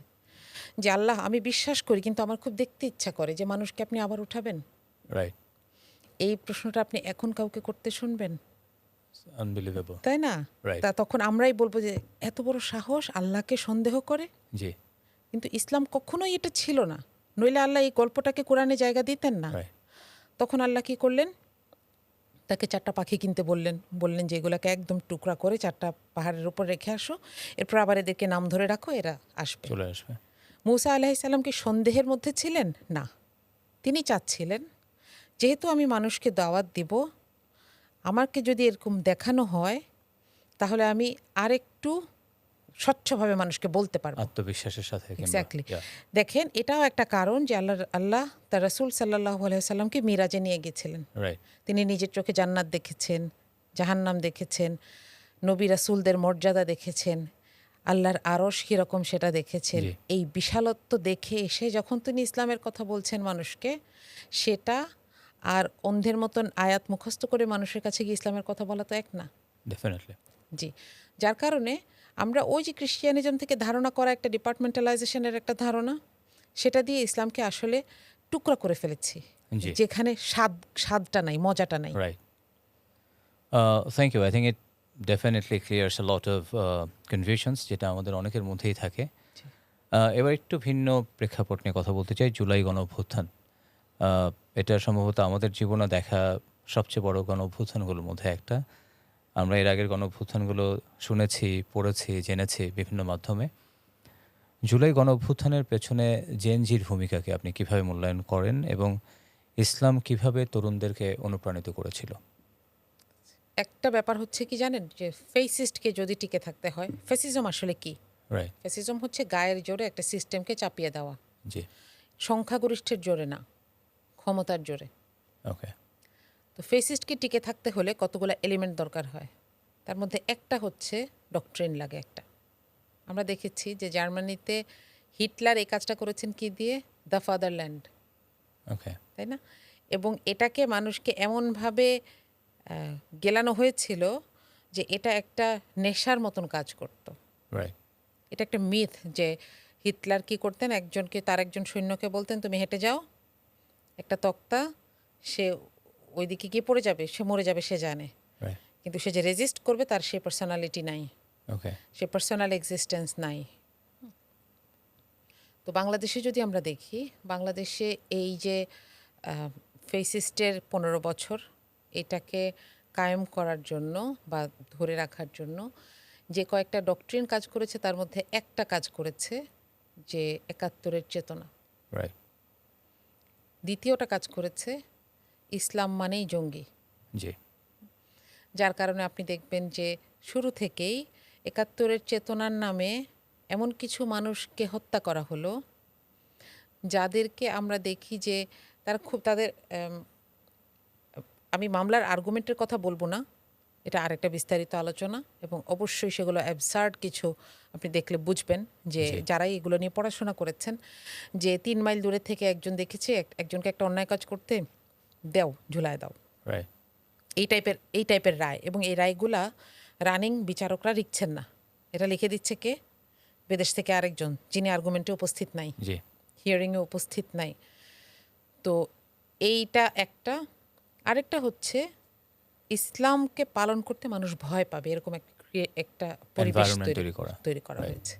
Speaker 1: যে আল্লাহ আমি বিশ্বাস করি কিন্তু আমার খুব দেখতে ইচ্ছা করে যে মানুষকে আপনি আবার উঠাবেন।
Speaker 2: রাইট,
Speaker 1: এই প্রশ্নটা আপনি এখন কাউকে করতে শুনবেন,
Speaker 2: আনবিলিভেবল,
Speaker 1: তাই না?
Speaker 2: Right.
Speaker 1: তা তখন আমরাই বলবো যে এত বড় সাহস, আল্লাহকে সন্দেহ করে।
Speaker 2: জি,
Speaker 1: কিন্তু ইসলাম কখনোই এটা ছিল না, নইলে আল্লাহ এই গল্পটাকে কোরআনে জায়গা দিতেন না।
Speaker 2: রাইট,
Speaker 1: তখন আল্লাহ কি করলেন, তাকে 4টা পাখি কিনতে বললেন যে এগুলোকে একদম টুকরা করে 4টা পাহাড়ের উপর রেখে আসো, এরপর আবার এদেরকে নাম ধরে রাখো, এরা আসবে।
Speaker 2: চলে আসবে,
Speaker 1: মুসা আলাইহিসসালাম কি সন্দেহের মধ্যে ছিলেন? না, তিনি চাচ্ছিলেন যেহেতু আমি মানুষকে দাওয়াত দিব, আমাকে যদি এরকম দেখানো হয় তাহলে আমি আরেকটু স্বচ্ছভাবে মানুষকে বলতে পারবো।
Speaker 2: আত্মবিশ্বাসের সাথে কিংবা
Speaker 1: এক্স্যাক্টলি।
Speaker 2: Yeah,
Speaker 1: দেখেন এটাও একটা কারণ যে আল্লাহ তার রাসূল সাল্লাল্লাহু আলাইহি সাল্লামকে মিরাজে নিয়ে গেছিলেন।
Speaker 2: রাইট,
Speaker 1: তিনি নিজের চোখে জান্নাত দেখেছেন, জাহান্নাম দেখেছেন, নবী রাসূলদের মর্যাদা দেখেছেন, আল্লাহর আরশ কীরকম সেটা দেখেছেন।
Speaker 2: জি।
Speaker 1: এই বিশালত্ব দেখে এসে যখন তিনি ইসলামের কথা বলছেন মানুষকে, সেটা আর অন্ধের মতন আয়াত মুখস্থ করে মানুষের কাছে গিয়ে ইসলামের কথা বলা তো এক না।
Speaker 2: ডেফিনেটলি,
Speaker 1: জি, যার কারণে আমরা ওই যে ক্রিশ্চিয়ানিজম থেকে ধারণা করা একটা ডিপার্টমেন্টালাইজেশনের একটা ধারণা, সেটা দিয়ে ইসলামকে আসলে টুকরা করে ফেলেছি,
Speaker 2: জি,
Speaker 1: যেখানে স্বাদটা নাই, মজাটা নাই।
Speaker 2: Right. Thank you. I think it definitely clears a lot of confusions যেটা আমাদের অনেকের মধ্যেই থাকে। এবার একটু ভিন্ন প্রেক্ষাপট নিয়ে কথা বলতে চাই। জুলাই গণঅভ্যুত্থান। আহ, এটা সম্ভবত আমাদের জীবনে দেখা সবচেয়ে বড় গণঅভ্যুত্থানগুলোর মধ্যে একটা। আমরা এর আগের গণঅভ্যুত্থানগুলো শুনেছি, পড়েছি, জেনেছি বিভিন্ন মাধ্যমে। জুলাই গণঅভ্যুত্থানের পেছনে জেনজির ভূমিকাকে আপনি কিভাবে মূল্যায়ন করেন এবং ইসলাম কিভাবে তরুণদেরকে অনুপ্রাণিত করেছিল?
Speaker 1: একটা ব্যাপার হচ্ছে কি জানেন, যে ফেসিস্টকে যদি টিকে থাকতে হয়, ফেসিজম আসলে কি?
Speaker 2: রাইট।
Speaker 1: ফেসিজম হচ্ছে গায়ের জোরে একটা সিস্টেমকে চাপিয়ে দেওয়া,
Speaker 2: জি।
Speaker 1: সংখ্যাগরিষ্ঠের জোরে না, ক্ষমতার জোরে।
Speaker 2: ওকে।
Speaker 1: তো ফেসিস্টকে টিকে থাকতে হলে কতগুলো এলিমেন্ট দরকার হয়। তার মধ্যে একটা হচ্ছে ডক্ট্রিন লাগে একটা। আমরা দেখেছি যে জার্মানিতে হিটলার এই কাজটা করেছেন কি দিয়ে? দ্য ফাদারল্যান্ড,
Speaker 2: ওকে।
Speaker 1: তাই না? এবং এটাকে মানুষকে এমনভাবে গেলানো হয়েছিল যে এটা একটা নেশার মতন কাজ করত।
Speaker 2: রাইট।
Speaker 1: এটা একটা মিথ যে হিটলার কি করতেন, তার একজন সৈন্যকে বলতেন তুমি হেঁটে যাও, একটা তক্তা, সে ওইদিকে গিয়ে পড়ে যাবে, সে মরে যাবে, সে জানে।
Speaker 2: রাইট।
Speaker 1: কিন্তু সে যে রেজিস্ট করবে তার সে পার্সোনালিটি নাই,
Speaker 2: ওকে।
Speaker 1: সে পার্সোনাল এক্সিস্টেন্স নাই। তো বাংলাদেশে যদি আমরা দেখি, বাংলাদেশে এই যে ফেসিস্টের 15 বছর, এটাকে কায়েম করার জন্য বা ধরে রাখার জন্য যে কয়েকটা ডক্ট্রিন কাজ করেছে, তার মধ্যে একটা কাজ করেছে যে ৭১-এর চেতনা।
Speaker 2: রাইট।
Speaker 1: দ্বিতীয়টা কাজ করেছে ইসলাম মানেই জঙ্গি।
Speaker 2: জি।
Speaker 1: যার কারণে আপনি দেখবেন যে শুরু থেকেই ৭১-এর চেতনার নামে এমন কিছু মানুষকে হত্যা করা হলো যাদেরকে আমরা দেখি যে তারা খুব তাদের আমি মামলার আর্গুমেন্টের কথা বলবো না, এটা আরেকটা বিস্তারিত আলোচনা, এবং অবশ্যই সেগুলো অ্যাবসার্ড কিছু আপনি দেখলে বুঝবেন যে
Speaker 2: জি।
Speaker 1: যারাই এগুলো নিয়ে পড়াশোনা করেছেন, যে 3 মাইল দূরে থেকে একজন দেখেছে একজনকে একটা অন্যায় কাজ করতে, দাও, ঝুলায় দাও,
Speaker 2: রাইট।
Speaker 1: এই টাইপের রায়। এবং এই রায়গুলা রানিং বিচারকরা লিখছেন না, এটা লিখে দিচ্ছে কে? বিদেশ থেকে আরেকজন, যিনি আর্গুমেন্টে উপস্থিত নাই,
Speaker 2: জি।
Speaker 1: হিয়ারিংয়ে উপস্থিত নাই। তো এইটা একটা। আরেকটা হচ্ছে ইসলামকে পালন করতে মানুষ ভয় পাবে, এরকম একটা পরিবেশ
Speaker 2: এনভায়রনমেন্ট
Speaker 1: তৈরি করা
Speaker 2: রাইট।
Speaker 1: হয়েছে।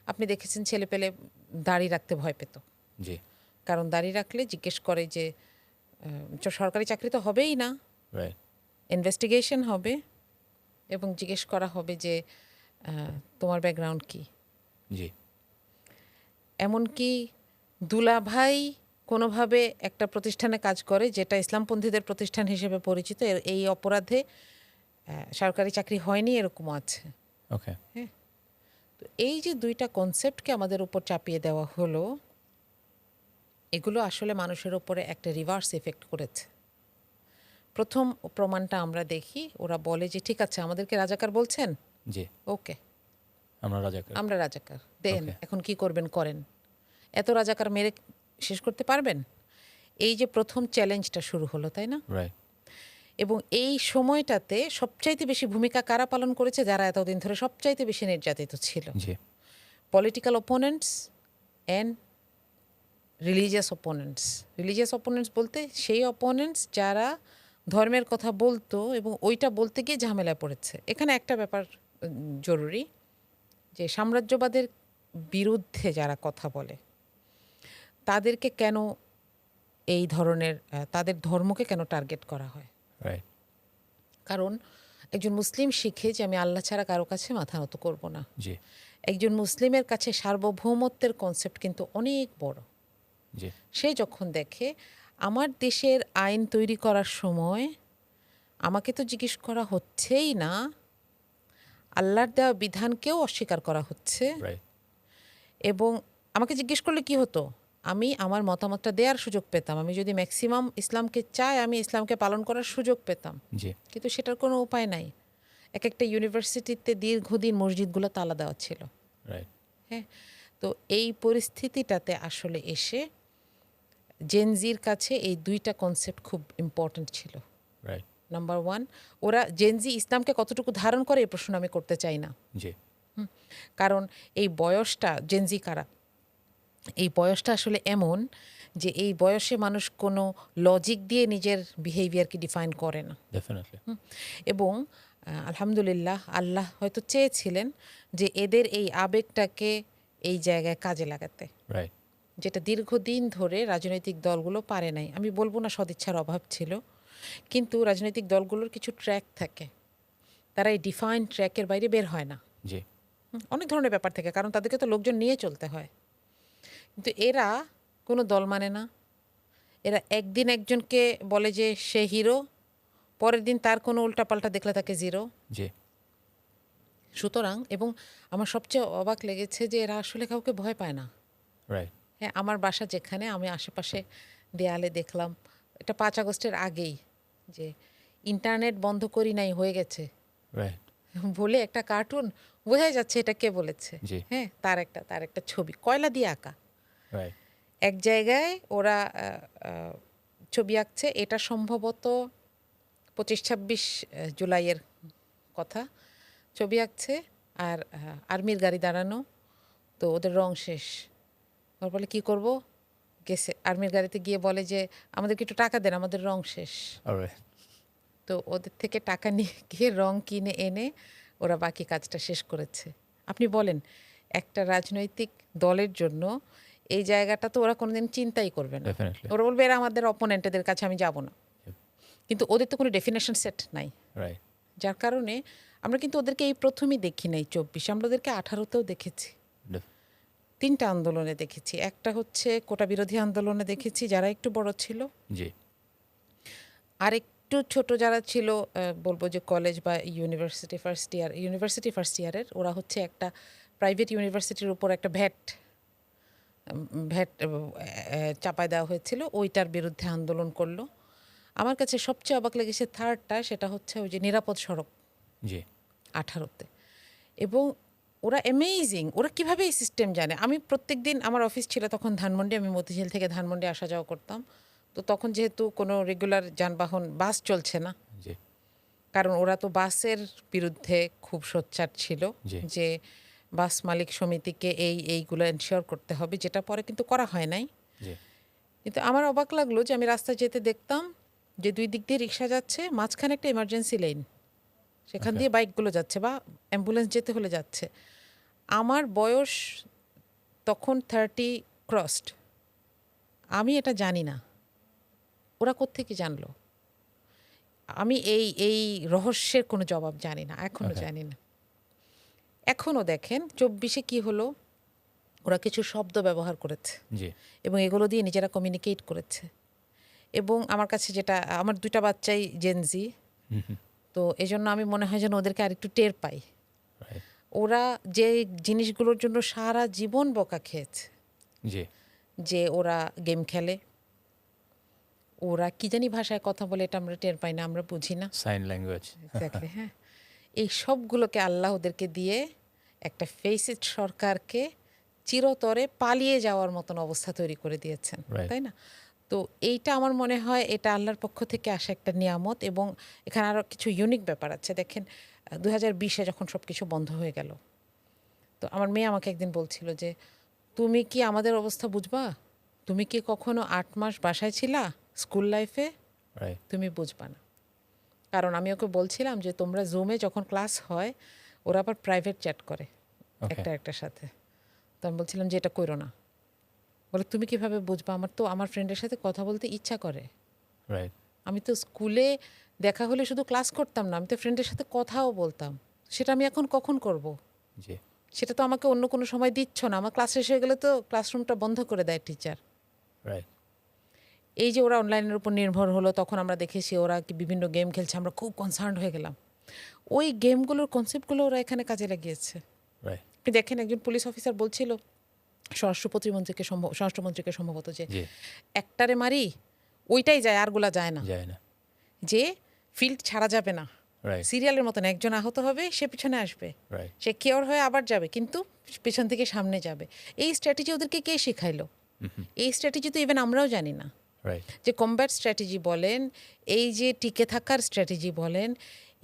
Speaker 1: আপনি দেখেছেন ছেলে পেলে দাড়ি রাখতে ভয় পেত,
Speaker 2: জি।
Speaker 1: কারণ দাড়ি রাখলে জিজ্ঞেস করে যে সরকারি চাকরি তো হবেই না,
Speaker 2: রাইট।
Speaker 1: ইনভেস্টিগেশন হবে এবং জিজ্ঞেস করা হবে যে তোমার ব্যাকগ্রাউন্ড কি।
Speaker 2: জি।
Speaker 1: এমনকি দুলাভাই কোনোভাবে একটা প্রতিষ্ঠানে কাজ করে যেটা ইসলামপন্থীদের প্রতিষ্ঠান হিসেবে পরিচিত, এই অপরাধে সরকারি চাকরি হয়নি, এরকমও আছে।
Speaker 2: ওকে।
Speaker 1: তো এই যে দুইটা কনসেপ্টকে আমাদের উপর চাপিয়ে দেওয়া হলো, এগুলো আসলে মানুষের উপরে একটা রিভার্স এফেক্ট করেছে। প্রথম প্রমাণটা আমরা দেখি, ওরা বলে যে ঠিক আছে আমাদেরকে রাজাকার বলছেন,
Speaker 2: জি।
Speaker 1: ওকে
Speaker 2: আমরা
Speaker 1: রাজাকার দেন,
Speaker 2: Okay.
Speaker 1: এখন কি করবেন করেন। এত রাজাকার মেরে শেষ করতে পারবেন? এই যে প্রথম চ্যালেঞ্জটা শুরু হলো, তাই না?
Speaker 2: রাইট।
Speaker 1: এবং এই সময়টাতে সবচাইতে বেশি ভূমিকা কারা পালন করেছে? যারা এতদিন ধরে সবচাইতে বেশি নির্যাতিত ছিল,
Speaker 2: জি।
Speaker 1: Political opponents and religious opponents বলতে সেই অপোনেন্টস যারা ধর্মের কথা বলতো এবং ওইটা বলতে গিয়ে ঝামেলায় পড়েছে। এখানে একটা ব্যাপার জরুরি, যে সাম্রাজ্যবাদের বিরুদ্ধে যারা কথা বলে তাদেরকে কেন এই ধরনের তাদের ধর্মকে কেন টার্গেট করা হয়?
Speaker 2: রাইট।
Speaker 1: কারণ একজন মুসলিম শিখে যে আমি আল্লাহ ছাড়া কারো কাছে মাথা নত করব না।
Speaker 2: জি।
Speaker 1: একজন মুসলিমের কাছে সার্বভৌমত্বের কনসেপ্ট কিন্তু অনেক বড়।
Speaker 2: জি।
Speaker 1: সে যখন দেখে আমার দেশের আইন তৈরি করার সময় আমাকে তো জিজ্ঞেস করা হচ্ছেই না, আল্লাহর দেওয়া বিধানকেও অস্বীকার করা হচ্ছে,
Speaker 2: রাইট।
Speaker 1: এবং আমাকে জিজ্ঞেস করলে কি হতো, আমি আমার মতামতটা দেওয়ার সুযোগ পেতাম। আমি যদি ম্যাক্সিমাম ইসলামকে চাই, আমি ইসলামকে পালন করার সুযোগ পেতাম।
Speaker 2: জি।
Speaker 1: কিন্তু সেটার কোনো উপায় নাই। এক একটা ইউনিভার্সিটিতে দীর্ঘদিন মসজিদগুলো তালা দেওয়া ছিল।
Speaker 2: রাইট।
Speaker 1: হ্যাঁ, তো এই পরিস্থিতিটাতে আসলে এসে জেনজির কাছে এই দুইটা কনসেপ্ট খুব ইম্পর্ট্যান্ট ছিল।
Speaker 2: রাইট।
Speaker 1: নাম্বার 1, ওরা জেনজি ইসলামকে কতটুকু ধারণ করে এই প্রশ্ন আমি করতে চাই না,
Speaker 2: জি।
Speaker 1: কারণ এই বয়সটা, জেনজি কারা, এই বয়সটা আসলে এমন যে এই বয়সে মানুষ কোনো লজিক দিয়ে নিজের বিহেভিয়ারকে ডিফাইন করে না।
Speaker 2: ডেফিনেটলি।
Speaker 1: এবং আলহামদুলিল্লাহ আল্লাহ হয়তো চেয়েছিলেন যে এদের এই আবেগটাকে এই জায়গায় কাজে লাগাতে,
Speaker 2: রাইট,
Speaker 1: যেটা দীর্ঘদিন ধরে রাজনৈতিক দলগুলো পারে নাই। আমি বলবো না সদিচ্ছার অভাব ছিল, কিন্তু রাজনৈতিক দলগুলোর কিছু ট্র্যাক থাকে, তারা এই ডিফাইন্ড ট্র্যাকের বাইরে বের হয় না।
Speaker 2: জি,
Speaker 1: অনেক ধরনের ব্যাপার থাকে, কারণ তাদেরকে তো লোকজন নিয়ে চলতে হয়। কিন্তু এরা কোনো দল মানে না। এরা একদিন একজনকে বলে যে সে হিরো, পরের দিন তার কোনো উল্টাপাল্টা দেখলে তাকে জিরো।
Speaker 2: জি,
Speaker 1: সুতরাং, এবং আমার সবচেয়ে অবাক লেগেছে যে এরা আসলে কাউকে ভয় পায় না।
Speaker 2: রাইট,
Speaker 1: হ্যাঁ, আমার বাসা যেখানে, আমি আশেপাশে দেয়ালে দেখলাম, এটা 5 আগস্টের আগেই, যে ইন্টারনেট বন্ধ করি নাই হয়ে গেছে
Speaker 2: রাইট,
Speaker 1: বলে একটা কার্টুন, বোঝাই যাচ্ছে এটা কে বলেছে।
Speaker 2: জি,
Speaker 1: হ্যাঁ, তার একটা ছবি কয়লা দিয়ে আঁকা।
Speaker 2: রাইট,
Speaker 1: এক জায়গায় ওরা ছবি আঁকছে, এটা সম্ভবত 25-26 জুলাইয়ের কথা। ছবি আঁকছে আর আর্মির গাড়ি দাঁড়ানো, তো ওদের রং শেষ। ওর বলে কী করব, গেছে আর্মির গাড়িতে গিয়ে বলে যে আমাদেরকে একটু টাকা দেন, আমাদের রং শেষ।
Speaker 2: অলরাইট,
Speaker 1: তো ওদের থেকে টাকা নিয়ে গিয়ে রং কিনে এনে ওরা বাকি কাজটা শেষ করেছে। আপনি বলেন, একটা রাজনৈতিক দলের জন্য এই জায়গাটা তো ওরা কোনোদিন চিন্তাই করবে না।
Speaker 2: ডেফিনেটলি,
Speaker 1: ওরা বলবে এরা আমাদের অপোনেন্টদের কাছে আমি যাব না। কিন্তু ওদের তো কোনো ডেফিনেশন সেট নাই,
Speaker 2: রাইট,
Speaker 1: যার কারণে আমরা কিন্তু ওদেরকে এই প্রথমই দেখি নাই 24, আমরা ওদেরকে 18তেও দেখেছি। 3টা আন্দোলনে দেখেছি। একটা হচ্ছে কোটা বিরোধী আন্দোলনে দেখেছি, যারা একটু বড় ছিল।
Speaker 2: জি,
Speaker 1: আর একটু ছোট যারা ছিল, বলবো যে কলেজ বা ইউনিভার্সিটি ফার্স্ট ইয়ারের, ওরা হচ্ছে একটা প্রাইভেট ইউনিভার্সিটির উপর একটা ভ্যাট চাপায় দেওয়া হয়েছিল, ওইটার বিরুদ্ধে আন্দোলন করলো। আমার কাছে সবচেয়ে অবাক লেগেছে থার্ডটা, সেটা হচ্ছে ওই যে নিরাপদ সড়ক
Speaker 2: জি,
Speaker 1: 18তে। এবং ওরা অ্যামেজিং, ওরা কীভাবে এই সিস্টেম জানে। আমি প্রত্যেক দিন, আমার অফিস ছিল তখন ধানমন্ডি, আমি মতিঝিল থেকে ধানমন্ডি আসা যাওয়া করতাম। তো তখন যেহেতু কোনো রেগুলার যানবাহন, বাস চলছে না,
Speaker 2: জি,
Speaker 1: কারণ ওরা তো বাসের বিরুদ্ধে খুব সোচ্চার ছিল
Speaker 2: জি,
Speaker 1: যে বাস মালিক সমিতিকে এইগুলো এনশিওর করতে হবে, যেটা পরে কিন্তু করা হয় নাই।
Speaker 2: জি,
Speaker 1: কিন্তু আমার অবাক লাগলো যে আমি রাস্তায় যেতে দেখতাম যে 2 দিক দিয়ে রিক্সা যাচ্ছে, মাঝখানে একটা ইমার্জেন্সি লেন, সেখান
Speaker 2: Okay.
Speaker 1: দিয়ে বাইকগুলো যাচ্ছে বা অ্যাম্বুলেন্স যেতে হলে যাচ্ছে। আমার বয়স তখন 30 ক্রসড, আমি এটা জানি না, ওরা কোত্থেকে জানলো। আমি এই রহস্যের কোনো জবাব জানি না, এখনও
Speaker 2: Okay.
Speaker 1: জানি না। এখনও দেখেন 24-এ কী হলো, ওরা কিছু শব্দ ব্যবহার করেছে
Speaker 2: জি,
Speaker 1: এবং এগুলো দিয়ে নিজেরা কমিউনিকেট করেছে। এবং আমার কাছে যেটা, আমার 2টা বাচ্চাই জেনজি, তো এজন্য আমি মনে হয় যেন ওদেরকে আরেকটু টের পাই।
Speaker 2: রাইট,
Speaker 1: ওরা যে জিনিসগুলোর জন্য সারা জীবন বকা খেয়েছে,
Speaker 2: জি,
Speaker 1: যে ওরা গেম খেলে, ওরা কি জানি ভাষায় কথা বলে, এটা আমরা টের পাই না, আমরা বুঝি না
Speaker 2: সাইন ল্যাঙ্গুয়েজ,
Speaker 1: এক্স্যাক্টলি। হ্যাঁ, এই সবগুলোকে আল্লাহ ওদেরকে দিয়ে একটা ফেসিড সরকারকে চিরতরে পালিয়ে যাওয়ার মতন অবস্থা তৈরি করে দিয়েছেন,
Speaker 2: Right.
Speaker 1: তাই না? তো এইটা আমার মনে হয় এটা আল্লাহর পক্ষ থেকে আসা একটা নিয়ামত। এবং এখানে আরও কিছু ইউনিক ব্যাপার আছে। দেখেন, 2020-এ যখন সব কিছু বন্ধ হয়ে গেল, তো আমার মেয়ে আমাকে একদিন বলছিল যে তুমি কি আমাদের অবস্থা বুঝবা, তুমি কি কখনো 8 মাস বাসায় ছিলা স্কুল লাইফে,
Speaker 2: রাইট,
Speaker 1: তুমি বুঝবা না। কারণ আমি ওকে বলছিলাম যে তোমরা জুমে যখন ক্লাস হয়, ওরা আবার প্রাইভেট চ্যাট করে
Speaker 2: ওকে,
Speaker 1: একটার সাথে। তো আমি বলছিলাম যে এটা করো না। বলে তুমি কিভাবে বুঝবা, আমার ফ্রেন্ডের সাথে কথা বলতে ইচ্ছা করে।
Speaker 2: রাইট,
Speaker 1: আমি তো স্কুলে দেখা হলে শুধু ক্লাস করতাম না, আমি তো ফ্রেন্ডের সাথে কথাও বলতাম। সেটা আমি এখন কখন করব?
Speaker 2: জি,
Speaker 1: সেটা তো আমাকে অন্য কোনো সময় দিচ্ছ না। আমার ক্লাস শেষ হয়ে গেলে তো ক্লাসরুমটা বন্ধ করে দেয় টিচার।
Speaker 2: রাইট,
Speaker 1: এই যে ওরা অনলাইনের উপর নির্ভর হলো, তখন আমরা দেখেছি ওরা কি বিভিন্ন গেম খেলছে, আমরা খুব কনসার্ন হয়ে গেলাম। ওই গেমগুলোর কনসেপ্টগুলো ওরা এখানে কাজে লাগিয়েছে।
Speaker 2: রাইট,
Speaker 1: আপনি দেখেন, একজন পুলিশ অফিসার বলছিল স্বরাষ্ট্রমন্ত্রীকে সম্ভবত, যে
Speaker 2: জি,
Speaker 1: একটারে মারি ওইটাই যায়, আরগুলা যায় না,
Speaker 2: যায় না,
Speaker 1: যে ফিল্ড ছাড়া যাবে না,
Speaker 2: রাইট,
Speaker 1: সিরিয়ালের মতন একজন আহত হবে, সে পিছনে আসবে,
Speaker 2: রাইট,
Speaker 1: সে কিওর হয়ে আবার যাবে, কিন্তু পিছন থেকে সামনে যাবে। এই স্ট্র্যাটেজি ওদেরকে কে শেখাইলো? এই স্ট্র্যাটেজি তো ইভেন আমরাও জানি না।
Speaker 2: রাইট,
Speaker 1: যে কমব্যাট স্ট্র্যাটেজি বলেন, এই যে টিকে থাকার স্ট্র্যাটেজি বলেন,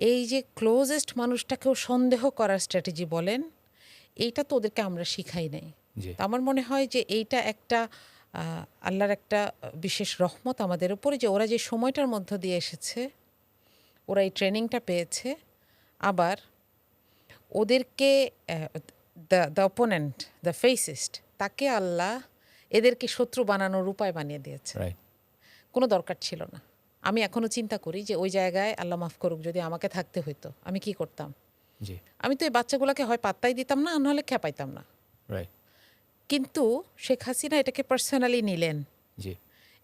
Speaker 1: এই যে ক্লোজেস্ট মানুষটাকেও সন্দেহ করার স্ট্র্যাটেজি বলেন, এইটা তো ওদেরকে আমরা শিখাই নাই।
Speaker 2: জি,
Speaker 1: তো আমার মনে হয় যে এইটা একটা আল্লাহর একটা বিশেষ রহমত আমাদের উপরে, যে ওরা যে সময়টার মধ্য দিয়ে এসেছে, ওরা এই ট্রেনিংটা পেয়েছে। আবার ওদেরকে দ্য অপোনেন্ট, দ্য ফেসিস্ট, তাকে আল্লাহ এদেরকে শত্রু বানানোর উপায় বানিয়ে দিয়েছে।
Speaker 2: রাইট।
Speaker 1: কোনো দরকার ছিল না। আমি এখনও চিন্তা করি যে ওই জায়গায় আল্লাহ মাফ করুক যদি আমাকে থাকতে হইতো আমি কি করতাম।
Speaker 2: জি।
Speaker 1: আমি তো এই বাচ্চাগুলোকে হয় পাত্তাই দিতাম না, নাহলে খেপাইতাম না।
Speaker 2: রাইট।
Speaker 1: কিন্তু শেখ হাসিনা এটাকে পার্সোনালি নিলেন
Speaker 2: জি।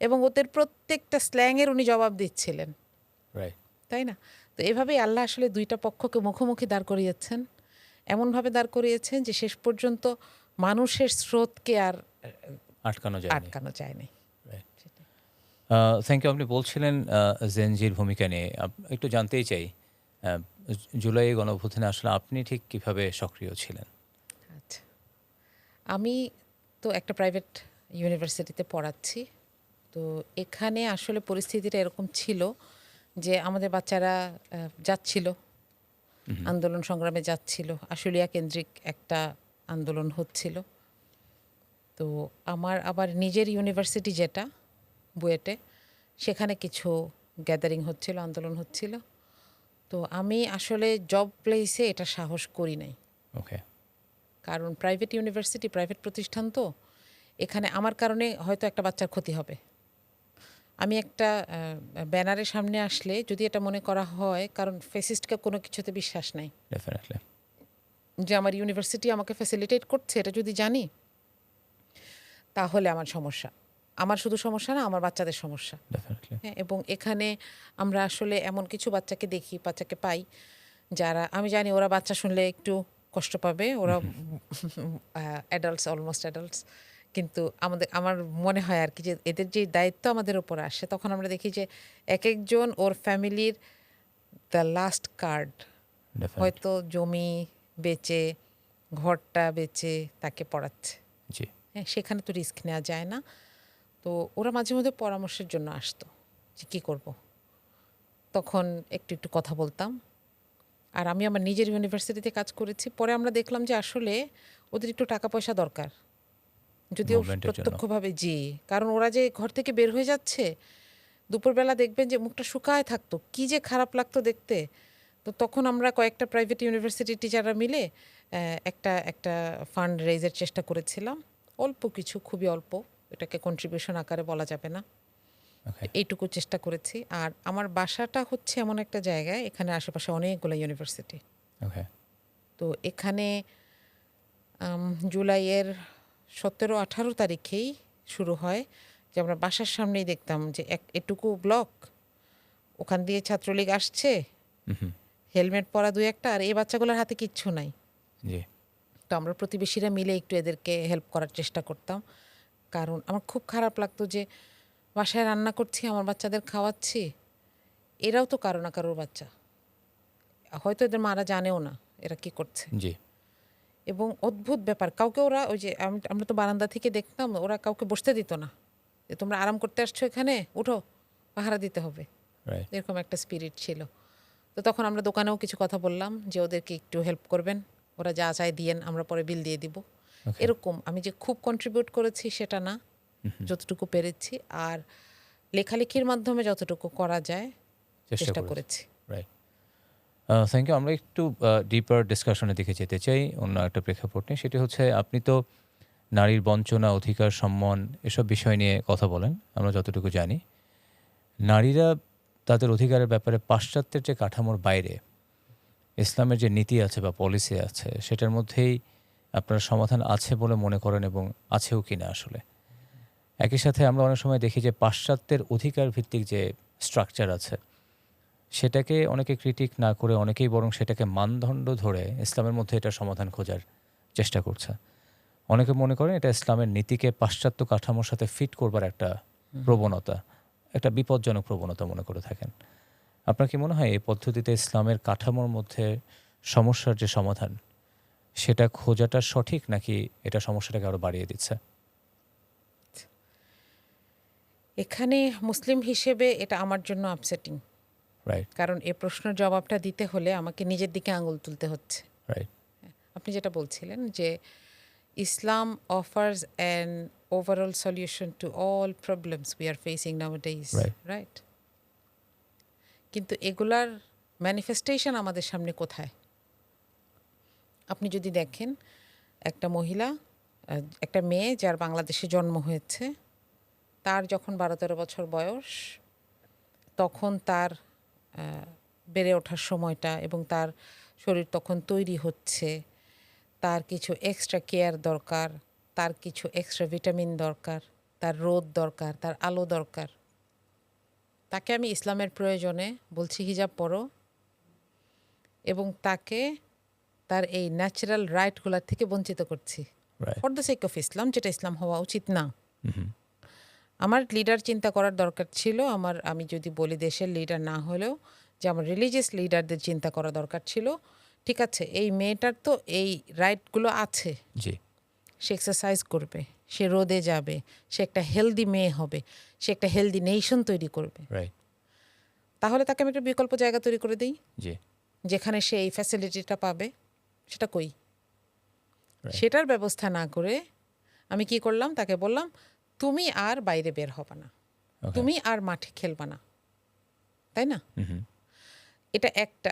Speaker 1: এবং ওদের প্রত্যেকটা স্ল্যাংয়ের উনি জবাব দিচ্ছিলেন,
Speaker 2: রাইট।
Speaker 1: তাই না? তো এভাবেই আল্লাহ আসলে দুইটা পক্ষকে মুখোমুখি দাঁড় করিয়েছেন, এমনভাবে দাঁড় করিয়েছেন যে শেষ পর্যন্ত মানুষের স্রোতকে আর
Speaker 2: আটকানো যায়
Speaker 1: আটকানো যায়নি।
Speaker 2: Thank you. আপনি বলছিলেন জেনজির ভূমিকা নিয়ে একটু জানতেই চাই জুলাই গণঅভ্যুত্থানে আসলে আপনি ঠিক কিভাবে সক্রিয় ছিলেন?
Speaker 1: আচ্ছা, আমি তো একটা প্রাইভেট ইউনিভার্সিটিতে পড়াচ্ছি। তো এখানে আসলে পরিস্থিতিটা এরকম ছিল যে আমাদের বাচ্চারা যাচ্ছিল, আন্দোলন সংগ্রামে যাচ্ছিল, আশুলিয়া কেন্দ্রিক একটা আন্দোলন হচ্ছিল। তো আমার আবার নিজের ইউনিভার্সিটি যেটা বুয়েটে, সেখানে কিছু গ্যাদারিং হচ্ছিল, আন্দোলন হচ্ছিল। তো আমি আসলে জব প্লেসে এটা সাহস করি নাই,
Speaker 2: ওকে।
Speaker 1: কারণ প্রাইভেট ইউনিভার্সিটি, প্রাইভেট প্রতিষ্ঠান, তো এখানে আমার কারণে হয়তো একটা বাচ্চার ক্ষতি হবে। আমি একটা ব্যানারের সামনে আসলে যদি এটা মনে করা হয়, কারণ ফেসিস্টকে কোনো কিছুতে বিশ্বাস নাই,
Speaker 2: ডেফিনেটলি।
Speaker 1: যে আমার ইউনিভার্সিটি আমাকে ফ্যাসিলিটেট করছে এটা যদি জানি, তাহলে আমার সমস্যা। আমার শুধু সমস্যা না, আমার বাচ্চাদের সমস্যা।
Speaker 2: ডেফিনেটলি।
Speaker 1: হ্যাঁ, এবং এখানে আমরা আসলে এমন কিছু বাচ্চাকে দেখি, বাচ্চাকে পাই, যারা আমি জানি ওরা বাচ্চা শুনলে একটু কষ্ট পাবে, ওরা অ্যাডাল্টস, অলমোস্ট অ্যাডাল্টস, কিন্তু আমার মনে হয় আর কি যে এদের যে দায়িত্ব আমাদের উপর আসে, তখন আমরা দেখি যে এক একজন ওর ফ্যামিলির দ্য লাস্ট কার্ড,
Speaker 2: ডেফিনেটলি।
Speaker 1: হয়তো জমি বেচে, ঘরটা বেচে তাকে পড়াচ্ছে।
Speaker 2: জি।
Speaker 1: হ্যাঁ, সেখানে তো রিস্ক নেওয়া যায় না। তো ওরা মাঝে মধ্যে পরামর্শের জন্য আসতো যে কী করব। তখন একটু একটু কথা বলতাম। আর আমি আমার নিজের ইউনিভার্সিটিতে কাজ করেছি, পরে আমরা দেখলাম যে আসলে ওদের একটু টাকা পয়সা দরকার, যদিও
Speaker 2: মুভমেন্টের জন্য।
Speaker 1: প্রত্যক্ষভাবে, জি, কারণ ওরা যে ঘর থেকে বের হয়ে যাচ্ছে, দুপুরবেলা দেখবেন যে মুখটা শুকায় থাকতো, কী যে খারাপ লাগতো দেখতে। তো তখন আমরা কয়েকটা প্রাইভেট ইউনিভার্সিটির টিচাররা মিলে একটা একটা ফান্ড রেইজের চেষ্টা করেছিলাম, অল্প কিছু, খুবই অল্প, এটাকে কন্ট্রিবিউশন আকারে বলা যাবে না,
Speaker 2: ওকে।
Speaker 1: এইটুকু চেষ্টা করেছি। আর আমার বাসাটা হচ্ছে এমন একটা জায়গায়, এখানে আশেপাশে অনেকগুলো ইউনিভার্সিটি।
Speaker 2: ওকে।
Speaker 1: তো এখানে জুলাইয়ের 17-18 তারিখেই শুরু হয় যে আমরা বাসার সামনেই দেখতাম যে এটুকু ব্লক, ওখান দিয়ে ছাত্রলীগ আসছে, হেলমেট পরা দুই একটা, আর এই বাচ্চাগুলোর হাতে কিচ্ছু নাই।
Speaker 2: জি।
Speaker 1: তো আমরা প্রতিবেশীরা মিলে একটু এদেরকে হেল্প করার চেষ্টা করতাম, কারণ আমার খুব খারাপ লাগতো যে বাসায় রান্না করছি, আমার বাচ্চাদের খাওয়াচ্ছি, এরাও তো কারো না কারোর বাচ্চা, হয়তো এদের মারা জানেও না এরা কি করছে।
Speaker 2: জি।
Speaker 1: এবং অদ্ভুত ব্যাপার, কাউকে ওরা ওই যে আমরা তো বারান্দা থেকে দেখতাম, ওরা কাউকে বসতে দিত না, যে তোমরা আরাম করতে আসছো এখানে, উঠো, পাহারা দিতে হবে,
Speaker 2: রাইট।
Speaker 1: এরকম একটা স্পিরিট ছিল। তো তখন আমরা দোকানেও কিছু কথা বললাম যে ওদেরকে একটু হেল্প করবেন, ওরা যা চায় দিয়েন, আমরা পরে বিল দিয়ে দিব।
Speaker 2: ওকে।
Speaker 1: এরকম আমি যে খুব কন্ট্রিবিউট করেছি সেটা না, যতটুকু পেরেছি, আর লেখালেখির মাধ্যমে যতটুকু করা যায় চেষ্টা করেছি।
Speaker 2: রাইট। Thank you. আমরা একটু ডিপার ডিসকাশনের দিকে যেতে চাই অন্য একটা প্রেক্ষাপট নিয়ে। সেটি হচ্ছে আপনি তো নারীর বঞ্চনা, অধিকার, সম্মান এসব বিষয় নিয়ে কথা বলেন। আমরা যতটুকু জানি, নারীরা তাদের অধিকারের ব্যাপারে পাশ্চাত্যের যে কাঠামোর বাইরে ইসলামের যে নীতি আছে বা পলিসি আছে, সেটার মধ্যেই আপনার সমাধান আছে বলে মনে করেন এবং আছেও কিনা আসলে? একই সাথে আমরা অনেক সময় দেখি যে পাশ্চাত্যের অধিকার ভিত্তিক যে স্ট্রাকচার আছে, সেটাকে অনেকে ক্রিটিক না করে অনেকেই বরং সেটাকে মানদণ্ড ধরে ইসলামের মধ্যে এটার সমাধান খোঁজার চেষ্টা করছে। অনেকে মনে করেন এটা ইসলামের নীতিকে পাশ্চাত্য কাঠামোর সাথে ফিট করবার একটা প্রবণতা, একটা বিপজ্জনক প্রবণতা মনে করে থাকেন। আপনার কি মনে হয় এই পদ্ধতিতে ইসলামের কাঠামোর মধ্যে সমস্যার যে সমাধান, সেটা খোঁজাটা সঠিক, নাকি এটা সমস্যাটাকে আরও বাড়িয়ে দিচ্ছে?
Speaker 1: এখানে মুসলিম হিসেবে এটা আমার জন্য আপসেটিং,
Speaker 2: রাইট।
Speaker 1: কারণ এ প্রশ্নের জবাবটা দিতে হলে আমাকে নিজের দিকে আঙুল তুলতে হচ্ছে।
Speaker 2: রাইট।
Speaker 1: আপনি যেটা বলছিলেন যে Islam offers an overall solution to all problems we are facing nowadays,
Speaker 2: Right.
Speaker 1: Right? কিন্তু এগুলার ম্যানিফেস্টেশন আমাদের সামনে কোথায়? আপনি যদি দেখেন একটা মহিলা, একটা মেয়ে যার বাংলাদেশে জন্ম হয়েছে, তার যখন 12-13 বছর বয়স, তখন তার বেড়ে ওঠার সময়টা এবং তার শরীর তখন তৈরি হচ্ছে, তার কিছু এক্সট্রা কেয়ার দরকার, তার কিছু এক্সট্রা ভিটামিন দরকার, তার রোদ দরকার, তার আলো দরকার। তাকে আমি ইসলামের প্রয়োজনে বলছি হিজাব পরো, এবং তাকে তার এই ন্যাচারাল রাইটগুলোর থেকে বঞ্চিত করছি
Speaker 2: Right.
Speaker 1: For the sake of Islam, যেটা ইসলাম হওয়া উচিত না।
Speaker 2: Mhm.
Speaker 1: আমার লিডার চিন্তা করার দরকার ছিল, আমি যদি বলি দেশের লিডার না হলেও যে আমার রিলিজিয়াস লিডারদের চিন্তা করা দরকার ছিল। ঠিক আছে, এই মেয়েটার তো এই রাইটগুলো আছে,
Speaker 2: জি।
Speaker 1: সে এক্সারসাইজ করবে, সে রোদে যাবে, সে একটা হেলদি মেয়ে হবে, সে একটা হেলদি নেশন তৈরি করবে।
Speaker 2: রাইট।
Speaker 1: তাহলে তাকে আমি একটা বিকল্প জায়গা তৈরি করে দিই
Speaker 2: জি।
Speaker 1: যেখানে সে এই ফ্যাসিলিটিটা পাবে। সেটা কই?
Speaker 2: Right.
Speaker 1: সেটার ব্যবস্থা না করে আমি কি করলাম, তাকে বললাম তুমি আর বাইরে বের হবা না,
Speaker 2: Okay.
Speaker 1: তুমি আর মাঠে খেলবা না, তাই না?
Speaker 2: Mhm.
Speaker 1: এটা একটা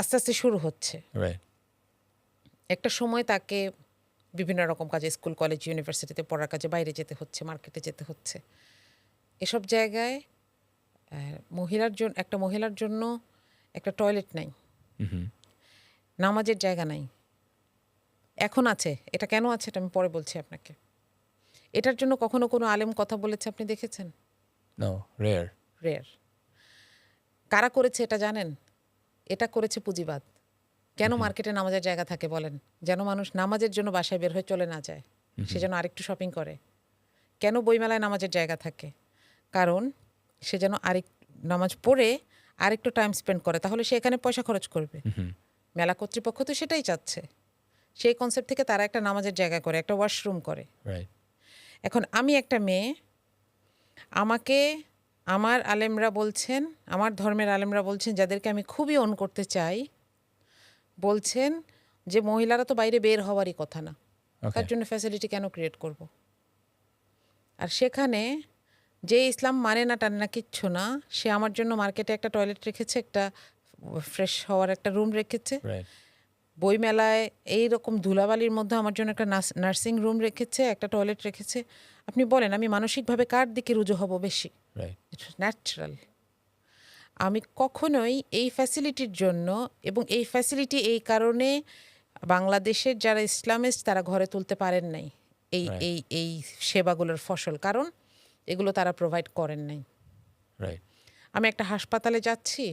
Speaker 1: আস্তে আস্তে শুরু হচ্ছে।
Speaker 2: Right.
Speaker 1: একটা সময় তাকে বিভিন্ন রকম কাজে, স্কুল কলেজ ইউনিভার্সিটিতে পড়ার কাজে বাইরে যেতে হচ্ছে, মার্কেটে যেতে হচ্ছে। এসব জায়গায় একটা মহিলার জন্য একটা টয়লেট নাই,
Speaker 2: Mhm.
Speaker 1: নামাজের জায়গা নাই। এখন আছে, এটা কেন আছে এটা আমি পরে বলছি আপনাকে। এটার জন্য কখনো কোনো আলেম কথা বলেছে আপনি দেখেছেন?
Speaker 2: No, rare.
Speaker 1: রেয়ার। কারা করেছে এটা জানেন? এটা করেছে পুঁজিবাদ। কেন মার্কেটে নামাজের জায়গা থাকে বলেন? যেন মানুষ নামাজের জন্য বাসায় বের হয়ে চলে না যায়, সে যেন আরেকটু শপিং করে। কেন বইমেলায় নামাজের জায়গা থাকে? কারণ সে যেন নামাজ পড়ে আরেকটু টাইম স্পেন্ড করে, তাহলে সে এখানে পয়সা খরচ করবে।
Speaker 2: Mhm.
Speaker 1: মেলা কর্তৃপক্ষ তো সেটাই চাচ্ছে। সেই কনসেপ্ট থেকে তারা একটা নামাজের জায়গা করে, একটা ওয়াশরুম করে।
Speaker 2: Right.
Speaker 1: এখন আমি একটা মেয়ে, আমাকে আমার আলেমরা বলছেন, আমার ধর্মের আলেমরা বলছেন, যাদেরকে আমি খুবই অন করতে চাই, বলছেন যে মহিলারা তো বাইরে বের হওয়ারই কথা না, তার
Speaker 2: Okay.
Speaker 1: জন্য ফ্যাসিলিটি কেন ক্রিয়েট করব? আর সেখানে যে ইসলাম মানে না টানে না কিচ্ছু না, সে আমার জন্য মার্কেটে একটা টয়লেট রেখেছে, একটা ফ্রেশ হওয়ার একটা রুম রেখেছে,
Speaker 2: Right.
Speaker 1: বইমেলায় এইরকম ধুলাবালির মধ্যে আমার জন্য একটা নার্সিং রুম রেখেছে, একটা টয়লেট রেখেছে। আপনি বলেন আমি মানসিকভাবে কার দিকে রুজু হব বেশি?
Speaker 2: Right.
Speaker 1: It's natural. আমি কখনোই এই ফ্যাসিলিটির জন্য, এবং এই ফ্যাসিলিটি এই কারণে বাংলাদেশের যারা ইসলামিস্ট তারা ঘরে তুলতে পারেন নাই এই
Speaker 2: Right.
Speaker 1: এই এই সেবাগুলোর ফসল, কারণ এগুলো তারা প্রোভাইড করেন নাই।
Speaker 2: Right.
Speaker 1: আমি একটা হাসপাতালে যাচ্ছি,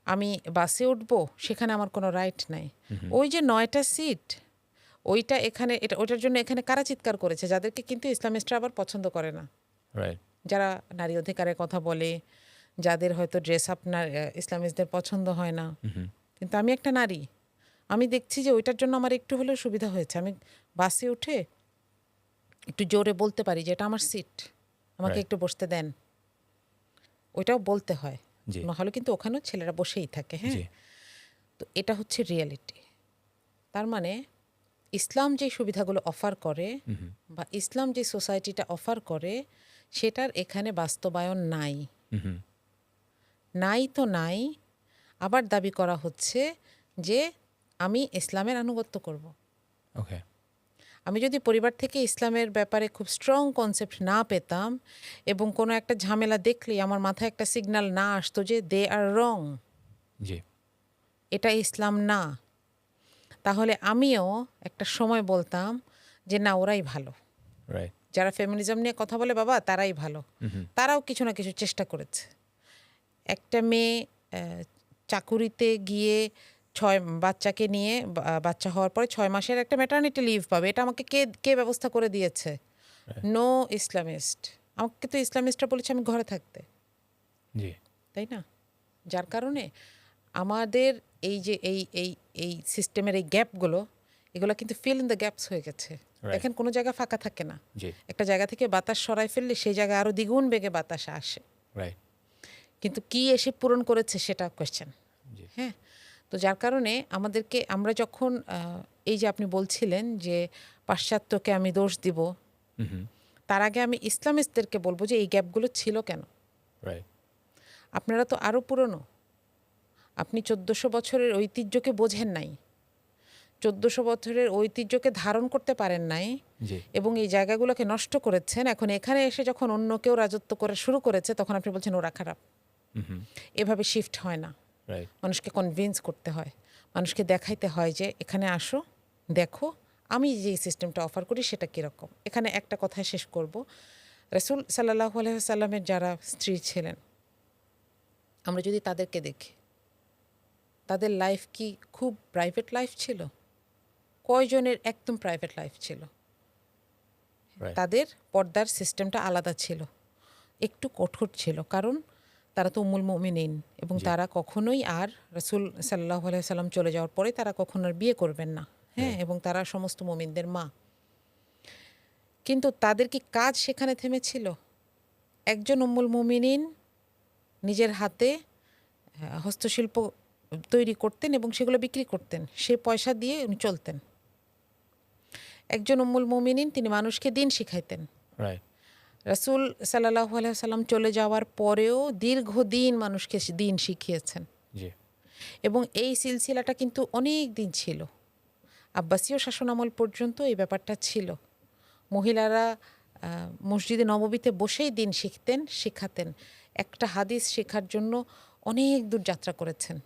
Speaker 1: আমি বাসে উঠবো, সেখানে আমার কোনো রাইট নাই। ওই যে 9টা সিট, ওইটা এখানে, ওইটার জন্য এখানে কারা চিৎকার করেছে, যাদেরকে কিন্তু ইসলামিস্টরা আবার পছন্দ করে না,
Speaker 2: Right.
Speaker 1: যারা নারী অধিকারের কথা বলে, যাদের হয়তো ড্রেস আপ ইসলামিস্টদের পছন্দ হয় না।
Speaker 2: Mhm.
Speaker 1: কিন্তু আমি একটা নারী, আমি দেখছি যে ওইটার জন্য আমার একটু হলেও সুবিধা হয়েছে। আমি বাসে উঠে একটু জোরে বলতে পারি যে এটা আমার সিট, আমাকে
Speaker 2: Right.
Speaker 1: একটু বসতে দেন। ওইটাও বলতে হয়,
Speaker 2: জি।
Speaker 1: নাহলে কিন্তু ওখানেও ছেলেরা বসেই থাকে। হ্যাঁ,
Speaker 2: জি।
Speaker 1: তো এটা হচ্ছে রিয়েলিটি। তার মানে ইসলাম যে সুবিধাগুলো অফার করে,
Speaker 2: Mhm.
Speaker 1: বা ইসলাম যে সোসাইটিটা অফার করে, সেটার এখানে বাস্তবায়ন নাই।
Speaker 2: Mhm.
Speaker 1: নাই তো নাই, আবার দাবি করা হচ্ছে যে আমি ইসলামের আনুগত্য করব।
Speaker 2: Okay.
Speaker 1: আমি যদি পরিবার থেকে ইসলামের ব্যাপারে খুব স্ট্রং কনসেপ্ট না পেতাম, এবং কোনো একটা ঝামেলা দেখলেই আমার মাথায় একটা সিগন্যাল না আসতো যে দে আর রং,
Speaker 2: জি।
Speaker 1: এটা ইসলাম না, তাহলে আমিও একটা সময় বলতাম যে না, ওরাই ভালো।
Speaker 2: Right.
Speaker 1: যারা ফেমিনিজম নিয়ে কথা বলে বাবা, তারাই ভালো।
Speaker 2: Mhm.
Speaker 1: তারাও কিছু না কিছু চেষ্টা করেছে। একটা মেয়ে চাকুরিতে গিয়ে বাচ্চাকে নিয়ে, বাচ্চা হওয়ার পরে 6 মাসের একটা ম্যাটারনিটি লিভ পাবে, এটা আমাকে কে কে ব্যবস্থা করে দিয়েছে? No Islamist. আমাকে তো ইসলামিস্টরা বলেছে আমি ঘরে থাকতে,
Speaker 2: জি।
Speaker 1: তাই না? যার কারণে আমাদের এই যে এই সিস্টেমের এই গ্যাপগুলো, এগুলো কিন্তু ফিল ইন দ্য গ্যাপস হয়ে গেছে। দেখেন কোনো জায়গা ফাঁকা থাকে না।
Speaker 2: জি।
Speaker 1: একটা জায়গা থেকে বাতাস সরাই ফেললে সেই জায়গায় আরো দ্বিগুণ বেগে বাতাস আসে,
Speaker 2: Right.
Speaker 1: কিন্তু কি এসে পূরণ করেছে সেটা কোয়েশ্চেন।
Speaker 2: জি।
Speaker 1: হ্যাঁ, তো যার কারণে আমরা যখন এই যে আপনি বলছিলেন যে পাশ্চাত্যকে আমি দোষ দিব,
Speaker 2: Mhm.
Speaker 1: তার আগে আমি ইসলামিস্টদেরকে বলবো যে এই গ্যাপগুলো ছিল কেন?
Speaker 2: Right.
Speaker 1: আপনারা তো আরও পুরনো, আপনি 1400 বছরের ঐতিহ্যকে বোঝেন নাই। 1400 বছরের ঐতিহ্যকে ধারণ করতে পারেন নাই
Speaker 2: জি
Speaker 1: এবং এই জায়গাগুলোকে নষ্ট করেছেন, এখন এখানে এসে যখন অন্য কেউ রাজত্ব করা শুরু করেছে তখন আপনি বলছেন ওরা খারাপ।
Speaker 2: হুম
Speaker 1: এভাবে শিফট হয় না,
Speaker 2: রাইট
Speaker 1: মানুষকে কনভিন্স করতে হয়, মানুষকে দেখাইতে হয় যে এখানে আসো, দেখো আমি যে সিস্টেমটা অফার করি সেটা কীরকম। এখানে একটা কথা শেষ করব, রাসূল সাল্লাল্লাহু আলাইহি ওয়াসাল্লামের যারা স্ত্রী ছিলেন, আমরা যদি তাদেরকে দেখি, তাদের লাইফ কি খুব প্রাইভেট লাইফ ছিল? কয়জনের একদম প্রাইভেট লাইফ ছিল?
Speaker 2: রাইট
Speaker 1: তাদের পর্দার সিস্টেমটা আলাদা ছিল, একটু কঠোর ছিল, কারণ তারা তো উম্মুল মুমিনিন এবং
Speaker 2: জি।
Speaker 1: তারা কখনোই আর রাসূল সাল্লাল্লাহু আলাইহি সাল্লাম চলে যাওয়ার পরে তারা কখনো আর বিয়ে করবেন না, হ্যাঁ,
Speaker 2: Right.
Speaker 1: এবং তারা সমস্ত মুমিনদের মা। কিন্তু তাদের কি কাজ সেখানে থেমেছিল? একজন উম্মুল মুমিনিন নিজের হাতে হস্তশিল্প তৈরি করতেন এবং সেগুলো বিক্রি করতেন, সে পয়সা দিয়ে উনি চলতেন। একজন উম্মুল মুমিনিন তিনি মানুষকে দিন শিখাইতেন।
Speaker 2: রাইট
Speaker 1: রাসূল সাল্লাল্লাহু আলাইহি সাল্লাম চলে যাওয়ার পরেও দীর্ঘদিন মানুষকে দিন শিখিয়েছেন
Speaker 2: জি
Speaker 1: এবং এই সিলসিলাটা কিন্তু অনেক দিন ছিল। আব্বাসীয় শাসনামল পর্যন্ত এই ব্যাপারটা ছিল। মহিলারা মসজিদে নববীতে বসেই দিন শিখতেন, শেখাতেন। একটা হাদিস শেখার জন্য অনেক দূর যাত্রা করেছেন।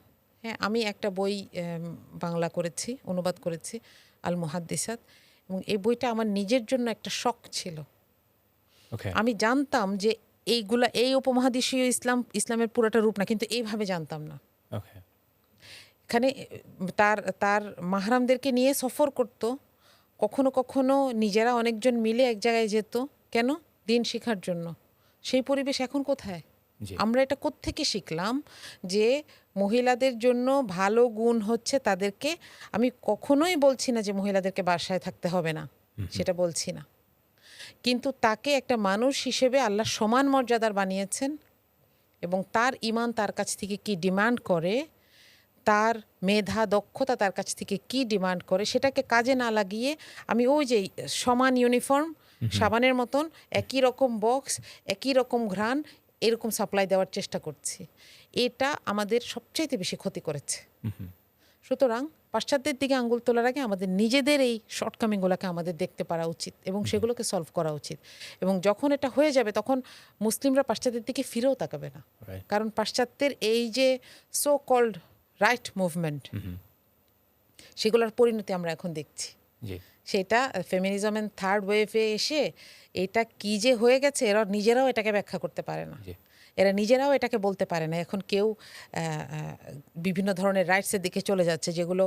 Speaker 1: হ্যাঁ, আমি একটা বই বাংলা করেছি, অনুবাদ করেছি, আল মুহাদ্দিসাত, এবং এই বইটা আমার নিজের জন্য একটা শখ ছিল।
Speaker 2: ওকে
Speaker 1: আমি জানতাম যে এইগুলা এই উপমহাদেশীয় ইসলামের পুরোটা রূপ না, কিন্তু এইভাবে জানতাম না।
Speaker 2: ওকে
Speaker 1: এখানে তার তার মাহরামদেরকে নিয়ে সফর করত, কখনো কখনো নিজেরা অনেকজন মিলে এক জায়গায় যেত। কেন? দিন শেখার জন্য। সেই পরিবেশ এখন কোথায়?
Speaker 2: জি
Speaker 1: আমরা এটা কোত্থেকে শিখলাম যে মহিলাদের জন্য ভালো গুণ হচ্ছে তাদেরকে, আমি কখনোই বলছি না যে মহিলাদেরকে বাসায় থাকতে হবে না, সেটা বলছি না, কিন্তু তাকে একটা মানুষ হিসেবে আল্লাহ সমান মর্যাদার বানিয়েছেন এবং তার ঈমান তার কাছ থেকে কি ডিমান্ড করে, তার মেধা দক্ষতা তার কাছ থেকে কি ডিমান্ড করে, সেটাকে কাজে না লাগিয়ে আমি ওই যে সমান ইউনিফর্ম, সাবানের মতন একই রকম বক্স, একই রকম ঘ্রাণ, এরকম সাপ্লাই দেওয়ার চেষ্টা করছি। এটা আমাদের সবচাইতে বেশি ক্ষতি করেছে। সুতরাং পাশ্চাত্যের দিকে আঙ্গুল তোলার আগে আমাদের নিজেদের এই শর্টকামিংগুলোকে আমাদের দেখতে পারা উচিত এবং সেগুলোকে সলভ করা উচিত। এবং যখন এটা হয়ে যাবে তখন মুসলিমরা পাশ্চাত্যের দিকে ফিরেও তাকাবে না,
Speaker 2: রাইট
Speaker 1: কারণ পাশ্চাত্যের এই যে সো কল্ড রাইট মুভমেন্ট, সেগুলোর পরিণতি আমরা এখন দেখছি।
Speaker 2: জি
Speaker 1: সেটা ফেমিনিজমের থার্ড ওয়েভে এসে এটা কি যে হয়ে গেছে, এরা নিজেরাও এটাকে ব্যাখ্যা করতে পারে না,
Speaker 2: জি
Speaker 1: এরা নিজেরাও এটাকে বলতে পারে না। এখন কেউ বিভিন্ন ধরনের রাইটসের দিকে চলে যাচ্ছে যেগুলো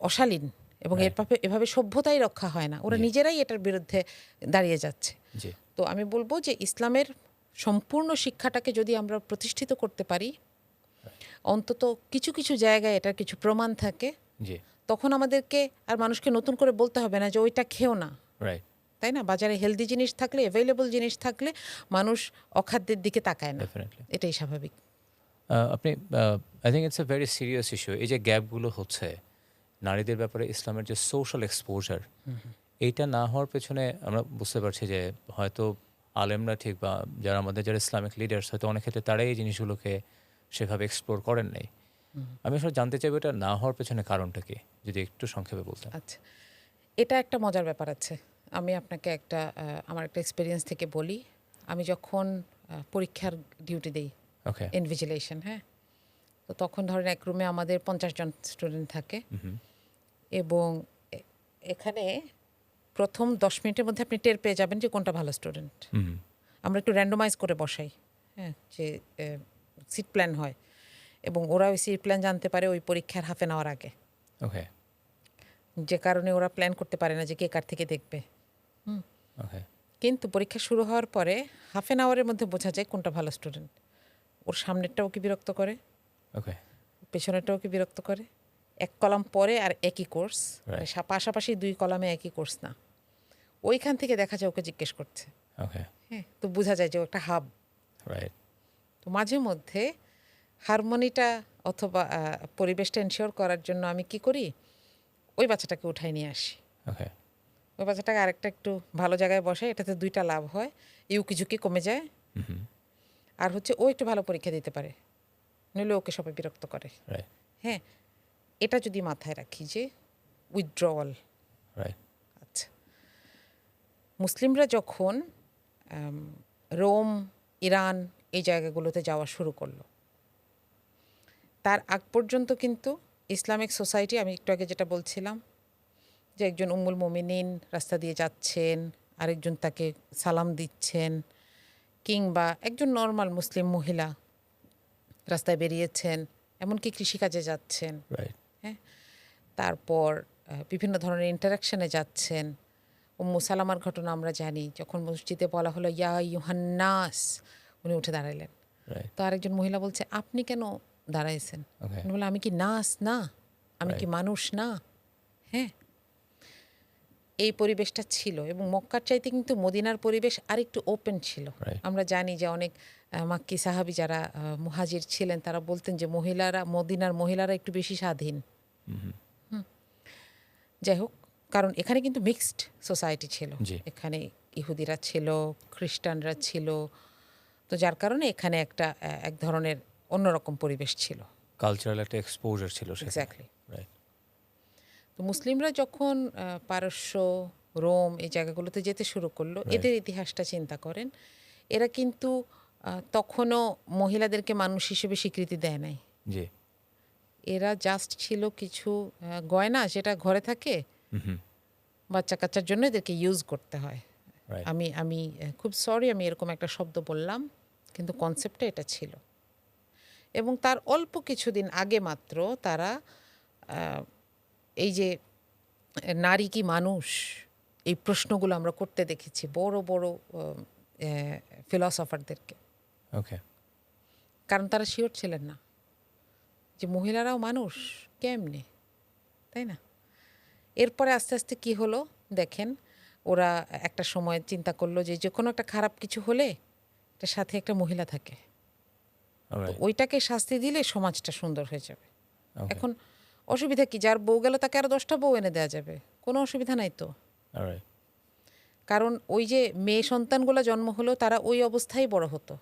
Speaker 1: অশালীন এবং এভাবে সভ্যতাই রক্ষা হয় না, ওরা
Speaker 2: জি।
Speaker 1: নিজেরাই এটার বিরুদ্ধে দাঁড়িয়ে যাচ্ছে।
Speaker 2: জি
Speaker 1: তো আমি বলবো যে ইসলামের সম্পূর্ণ শিক্ষাটাকে যদি আমরা প্রতিষ্ঠিত করতে পারি, অন্তত কিছু কিছু জায়গায় এটার কিছু প্রমাণ থাকে,
Speaker 2: জি
Speaker 1: তখন আমাদেরকে আর মানুষকে নতুন করে বলতে হবে না যে ওইটা খেও না,
Speaker 2: রাইট
Speaker 1: তাই না? বাজারে হেলদি জিনিস থাকলে, অ্যাভেলেবল জিনিস থাকলে মানুষ অখাদ্যের দিকে তাকায় না,
Speaker 2: ডেফিনেটলি
Speaker 1: এটাই স্বাভাবিক।
Speaker 2: আপনি I think it's a very serious issue. এই যে গ্যাপগুলো হচ্ছে নারীদের ব্যাপারে ইসলামের যে সোশ্যাল এক্সপোজার, এইটা না হওয়ার পেছনে আমরা বুঝতে পারছি যে হয়তো আলেমরা ঠিক বা যারা আমাদের যারা ইসলামিক লিডার্স হয়তো অনেক ক্ষেত্রে তারাই এই জিনিসগুলোকে সেভাবে এক্সপ্লোর করেন নাই। আমি আসলে জানতে চাইবো এটা না হওয়ার পেছনে কারণটা কি, যদি একটু সংক্ষেপে বলতেন।
Speaker 1: আচ্ছা, এটা একটা মজার ব্যাপার আছে। আমি আপনাকে একটা আমার একটা এক্সপিরিয়েন্স থেকে বলি। আমি যখন পরীক্ষার ডিউটি দেই,
Speaker 2: ওকে
Speaker 1: ইনভিজিলেশন, হ্যাঁ, তো তখন ধরেন এক রুমে আমাদের 50 জন স্টুডেন্ট থাকে এবং এখানে প্রথম 10 মিনিটের মধ্যে আপনি টের পেয়ে যাবেন যে কোনটা ভালো স্টুডেন্ট। আমরা একটু র্যান্ডমাইজ করে বসাই, হ্যাঁ, যে সিট প্ল্যান হয় এবং ওরা ওই সিট প্ল্যান জানতে পারে ওই পরীক্ষার হাফ অ্যান আওয়ার আগে,
Speaker 2: ওকে
Speaker 1: যে কারণে ওরা প্ল্যান করতে পারে না যে কে কার থেকে দেখবে।
Speaker 2: ওকে
Speaker 1: কিন্তু পরীক্ষা শুরু হওয়ার পরে হাফ অ্যান আওয়ারের মধ্যে বোঝা যায় কোনটা ভালো স্টুডেন্ট। ওর সামনেরটাও কি বিরক্ত করে,
Speaker 2: ওকে
Speaker 1: পেছনেরটাও কি বিরক্ত করে, এক কলাম পরে আর একই কোর্স,
Speaker 2: Right.
Speaker 1: পাশাপাশি 2 কলামে একই কোর্স না, ওইখান থেকে দেখা যায় ওকে জিজ্ঞেস করছে,
Speaker 2: ওকে
Speaker 1: হ্যাঁ, তো বোঝা যায় যে ও একটা হাব।
Speaker 2: রাইট
Speaker 1: তো মাঝে মধ্যে হারমোনিটা অথবা পরিবেশটা এনশিওর করার জন্য আমি কি করি, ওই বাচ্চাটাকে উঠাই নিয়ে আসি,
Speaker 2: ওকে
Speaker 1: ওই বাচ্চাটাকে আরেকটা একটু ভালো জায়গায় বসাই, এটাতে 2টা লাভ হয়, ইউকি ঝুঁকি কমে যায়, আর হচ্ছে ও একটু ভালো পরীক্ষা দিতে পারে, নইলে ওকে সবাই বিরক্ত করে।
Speaker 2: রাইট
Speaker 1: হ্যাঁ, এটা যদি মাথায় রাখি যে উইথড্রওয়াল।
Speaker 2: রাইট।
Speaker 1: আচ্ছা, মুসলিমরা যখন রোম, ইরান এই জায়গাগুলোতে যাওয়া শুরু করলো, তার আগ পর্যন্ত কিন্তু ইসলামিক সোসাইটি, আমি একটু আগে যেটা বলছিলাম যে একজন উম্মুল মোমিনিন রাস্তা দিয়ে যাচ্ছেন, আরেকজন তাকে সালাম দিচ্ছেন, কিংবা একজন নর্মাল মুসলিম মহিলা রাস্তায় বেরিয়েছেন, এমনকি কৃষিকাজে যাচ্ছেন,
Speaker 2: রাইট।
Speaker 1: হ্যাঁ, তারপর বিভিন্ন ধরনের ইন্টারাকশনে যাচ্ছেন। উম্মু সালামার ঘটনা আমরা জানি, যখন মসজিদে বলা হলো ইয়া ইউহান্নাস, উনি উঠে দাঁড়াইলেন।
Speaker 2: রাইট।
Speaker 1: তো আরেকজন মহিলা বলছে আপনি কেন দাঁড়াইছেন?
Speaker 2: ওকে।
Speaker 1: উনি বললেন আমি কি নাস না, আমি কি
Speaker 2: Right.
Speaker 1: মানুষ না? হ্যাঁ, এই পরিবেশটা ছিল। এবং মক্কার চাইতে কিন্তু মদিনার পরিবেশ আরেকটু ওপেন ছিল।
Speaker 2: Right.
Speaker 1: আমরা জানি যে অনেক মাক্কি সাহাবি যারা মুহাজির ছিলেন, তারা বলতেন যে মহিলারা, মদিনার মহিলারা একটু বেশি স্বাধীন। যাই হোক, কারণ এখানে কিন্তু মিক্সড সোসাইটি ছিল।
Speaker 2: জি।
Speaker 1: এখানে ইহুদিরা ছিল, খ্রিস্টানরা ছিল, তো যার কারণে এখানে একটা এক ধরনের অন্যরকম পরিবেশ ছিল।
Speaker 2: কালচারাল একটা এক্সপোজার ছিল সেখানে।
Speaker 1: এক্স্যাক্টলি।
Speaker 2: রাইট।
Speaker 1: তো মুসলিমরা যখন পারস্য, রোম এই জায়গাগুলোতে যেতে শুরু করলো,
Speaker 2: Right.
Speaker 1: এদের ইতিহাসটা চিন্তা করেন, এরা কিন্তু তখনও মহিলাদেরকে মানুষ হিসেবে স্বীকৃতি দেয় নাই।
Speaker 2: জি।
Speaker 1: এরা জাস্ট ছিল কিছু গয়না, যেটা ঘরে থাকে, বাচ্চা কাচ্চার জন্য এদেরকে ইউজ করতে হয়।
Speaker 2: রাইট।
Speaker 1: আমি আমি খুব সরি আমি এরকম একটা শব্দ বললাম, কিন্তু কনসেপ্টটা এটা ছিল। এবং তার অল্প কিছুদিন আগে মাত্র তারা এই যে নারী কি মানুষ, এই প্রশ্নগুলো আমরা করতে দেখেছি বড় বড় ফিলসফারদেরকে।
Speaker 2: ওকে।
Speaker 1: কারণ তারা শিওর ছিলেন না যে মহিলারাও মানুষ কেমনে, তাই না? এরপরে আস্তে আস্তে কি হলো দেখেন, ওরা একটা সময় চিন্তা করলো যে যে কোনো একটা খারাপ কিছু হলে এটার সাথে একটা মহিলা থাকে, তো
Speaker 2: অলরাইট।
Speaker 1: ওইটাকে শাস্তি দিলে সমাজটা সুন্দর হয়ে যাবে।
Speaker 2: ওকে।
Speaker 1: এখন অসুবিধা কি, যার বউ গেল তাকে আরো 10টা বউ এনে দেওয়া যাবে, কোনো অসুবিধা নাই তো।
Speaker 2: অলরাইট।
Speaker 1: কারণ ওই যে মেয়ে সন্তানগুলো জন্ম হলো, তারা ওই অবস্থায় বড় হতো,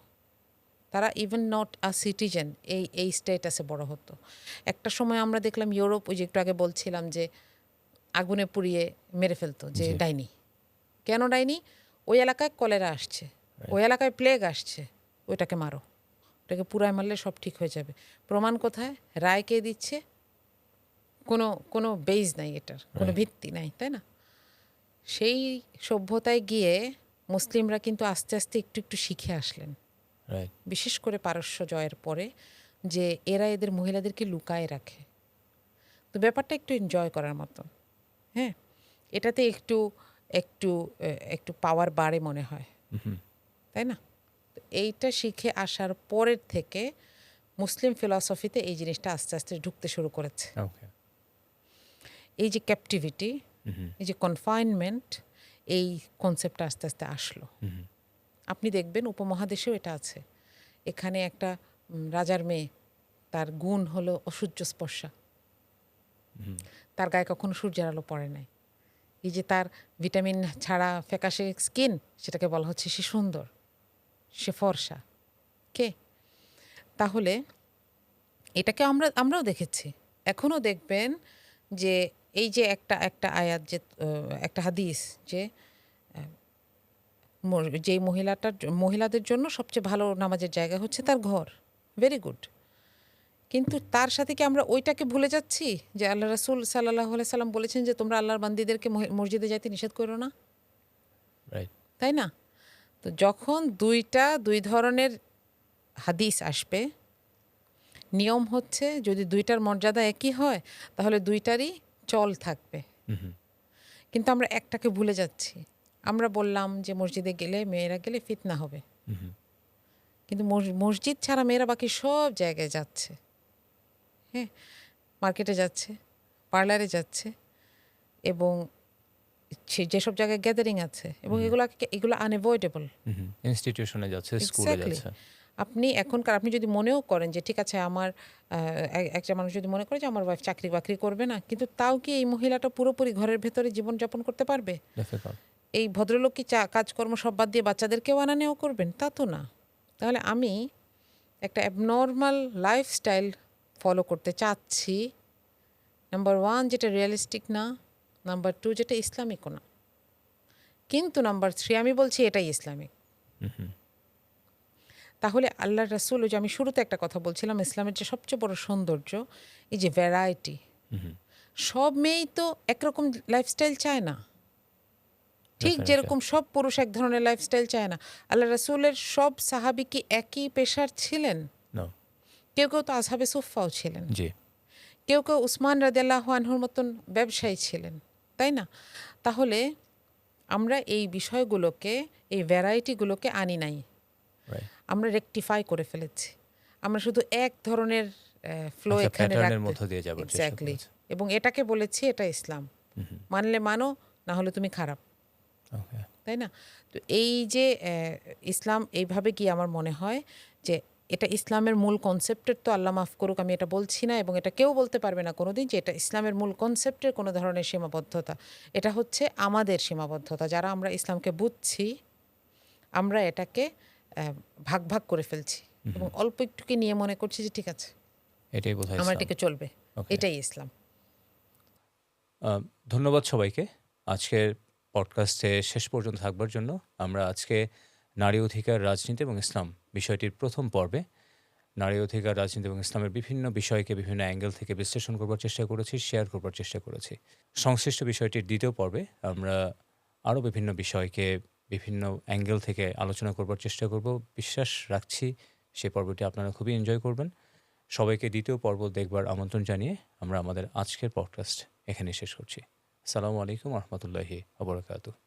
Speaker 1: তারা ইভেন নট আ সিটিজেন, এই স্টেটাসে বড় হতো। একটা সময় আমরা দেখলাম ইউরোপ, ওই যে একটু আগে বলছিলাম যে আগুনে পুড়িয়ে মেরে ফেলতো, যে
Speaker 2: জি।
Speaker 1: ডাইনি। কেন ডাইনি? ওই এলাকায় কলেরা আসছে, ওই এলাকায় প্লেগ আসছে, ওইটাকে মারো, ওটাকে পুরায় মারলে সব ঠিক হয়ে যাবে। প্রমাণ কোথায়? রায় কে দিচ্ছে? কোনো কোনো বেজ নাই, এটার কোনো
Speaker 2: Right.
Speaker 1: ভিত্তি নাই, তাই না? সেই সভ্যতায় গিয়ে মুসলিমরা কিন্তু আস্তে আস্তে একটু একটু শিখে আসলেন,
Speaker 2: রাইট।
Speaker 1: বিশেষ করে পারস্য জয়ের পরে, যে এরা এদের মহিলাদেরকে লুকায় রাখে। তো ব্যাপারটা একটু এনজয় করার মতো। হ্যাঁ, এটাতে একটু একটু একটু পাওয়ার বাড়ে মনে হয়, তাই না? তো এইটা শিখে আসার পরের থেকে মুসলিম ফিলসফিতে এই জিনিসটা আস্তে আস্তে ঢুকতে শুরু করেছে।
Speaker 2: ওকে।
Speaker 1: এই যে ক্যাপটিভিটি, এই যে কনফাইনমেন্ট, এই কনসেপ্টটা আস্তে আস্তে আসলো। আপনি দেখবেন উপমহাদেশেও এটা আছে। এখানে একটা রাজার মেয়ে, তার গুণ হলো অসূর্য স্পর্শা, তার গায়ে কখনো সূর্যের আলো পড়ে নাই। এই যে তার ভিটামিন ছাড়া ফ্যাকাশে স্কিন, সেটাকে বলা হচ্ছে সে সুন্দর, সে ফর্সা। কে? তাহলে এটাকে আমরাও দেখেছি, এখনও দেখবেন যে এই যে একটা আয়াত, যে একটা হাদিস, যে যেই মহিলাদের জন্য সবচেয়ে ভালো নামাজের জায়গা হচ্ছে তার ঘর, ভেরি গুড। কিন্তু তার সাথে কি আমরা ওইটাকে ভুলে যাচ্ছি যে আল্লাহ রাসূল সাল্লাল্লাহু আলাইহি সাল্লাম বলেছেন যে তোমরা আল্লাহর বান্দীদেরকে মসজিদে যাইতে নিষেধ করো না,
Speaker 2: রাইট।
Speaker 1: তাই না? তো যখন দুই ধরনের হাদিস আসবে, নিয়ম হচ্ছে যদি দুইটার মর্যাদা একই হয় তাহলে দুইটারই চল থাকবে। কিন্তু আমরা একটাকে ভুলে যাচ্ছি। আমরা বললাম যে মসজিদে গেলে, মেয়েরা গেলে ফিতনা হবে, কিন্তু মসজিদ ছাড়া মেয়েরা বাকি সব জায়গায় যাচ্ছে। হ্যাঁ, মার্কেটে যাচ্ছে, পার্লারে যাচ্ছে, এবং যেসব জায়গায় গ্যাদারিং আছে, এবং এগুলো আনএভয়েডেবল।
Speaker 2: ইনস্টিটিউশনে যাচ্ছে, স্কুলে
Speaker 1: এক্স্যাক্টলি।
Speaker 2: যাচ্ছে।
Speaker 1: আপনি যদি মনেও করেন যে ঠিক আছে, আমার একটা মানুষ যদি মনে করে যে আমার ওয়াইফ চাকরি বাকরি করবে না, কিন্তু তাও কি এই মহিলাটা পুরোপুরি ঘরের ভেতরে জীবনযাপন করতে পারবে?
Speaker 2: ডিফিকাল্ট।
Speaker 1: এই ভদ্রলোক কি কাজকর্ম সব বাদ দিয়ে বাচ্চাদেরকেও আনা নেওয়া করবেন? তা তো না। তাহলে আমি একটা অ্যাবনর্মাল লাইফস্টাইল ফলো করতে চাচ্ছি, নাম্বার 1 যেটা রিয়েলিস্টিক না, নাম্বার 2 যেটা ইসলামিকও না, কিন্তু নাম্বার 3 আমি বলছি এটাই ইসলামিক। তাহলে আল্লাহর রাসূল, ওই যে আমি শুরুতে একটা কথা বলছিলাম, ইসলামের যে সবচেয়ে বড় সৌন্দর্য এই যে ভ্যারাইটি। সব মেয়েই তো একরকম লাইফস্টাইল চায় না, ঠিক
Speaker 2: Definitely.
Speaker 1: যেরকম সব পুরুষ এক ধরনের লাইফস্টাইল চায় না। আল্লাহ রাসূলের সব সাহাবী কি একই পেশার ছিলেন?
Speaker 2: No.
Speaker 1: কেউ কেউ তো আসহাবে সুফফাও ছিলেন,
Speaker 2: জি।
Speaker 1: কেউ কেউ উসমান রাদিয়াল্লাহু আনহুর মতন ব্যবসায়ী ছিলেন, তাই না? তাহলে আমরা এই বিষয়গুলোকে, এই ভ্যারাইটিগুলোকে আনি নাই,
Speaker 2: Right.
Speaker 1: আমরা রেকটিফাই করে ফেলেছি। আমরা শুধু এক ধরনের ফ্লো
Speaker 2: একটা
Speaker 1: এখানে
Speaker 2: প্যাটার্নের
Speaker 1: রাখতে,
Speaker 2: মধ্য দিয়ে যাবার চেষ্টা
Speaker 1: এক্স্যাক্টলি,
Speaker 2: করেছে।
Speaker 1: এবং এটাকে বলেছি এটা ইসলাম। মানলে মানো, না হলে তুমি খারাপ,
Speaker 2: Okay.
Speaker 1: তাই না? তো এই যে ইসলাম এইভাবে কি আমার মনে হয় যে এটা ইসলামের মূল কনসেপ্টের, তো আল্লাহ মাফ করুক আমি এটা বলছি না, এবং এটা কেউ বলতে পারবে না কোনোদিন যে এটা ইসলামের মূল কনসেপ্টের কোনো ধরনের সীমাবদ্ধতা। এটা হচ্ছে আমাদের সীমাবদ্ধতা, যারা আমরা ইসলামকে বুঝছি, আমরা এটাকে ভাগ ভাগ করে ফেলছি এবং অল্প একটুকে নিয়ে মনে করছি যে ঠিক আছে
Speaker 2: এটাই বোধহয়
Speaker 1: আমার
Speaker 2: ইসলাম।
Speaker 1: এটাকে চলবে,
Speaker 2: Okay.
Speaker 1: এটাই ইসলাম।
Speaker 2: ধন্যবাদ সবাইকে আজকের পডকাস্টে শেষ পর্যন্ত থাকবার জন্য। আমরা আজকে নারী অধিকার, রাজনীতি এবং ইসলাম বিষয়টির প্রথম পর্বে নারী অধিকার, রাজনীতি এবং ইসলামের বিভিন্ন বিষয়কে বিভিন্ন অ্যাঙ্গেল থেকে বিশ্লেষণ করবার চেষ্টা করেছি, শেয়ার করবার চেষ্টা করেছি। সংশ্লিষ্ট বিষয়টির দ্বিতীয় পর্বে আমরা আরও বিভিন্ন বিষয়কে বিভিন্ন অ্যাঙ্গেল থেকে আলোচনা করবার চেষ্টা করব। বিশ্বাস রাখছি সেই পর্বটি আপনারা খুবই এনজয় করবেন। সবাইকে দ্বিতীয় পর্ব দেখবার আমন্ত্রণ জানিয়ে আমরা আমাদের আজকের পডকাস্ট এখানে শেষ করছি। আসসালামু আলাইকুম ওয়া রাহমাতুল্লাহি ওয়া বারাকাতুহু।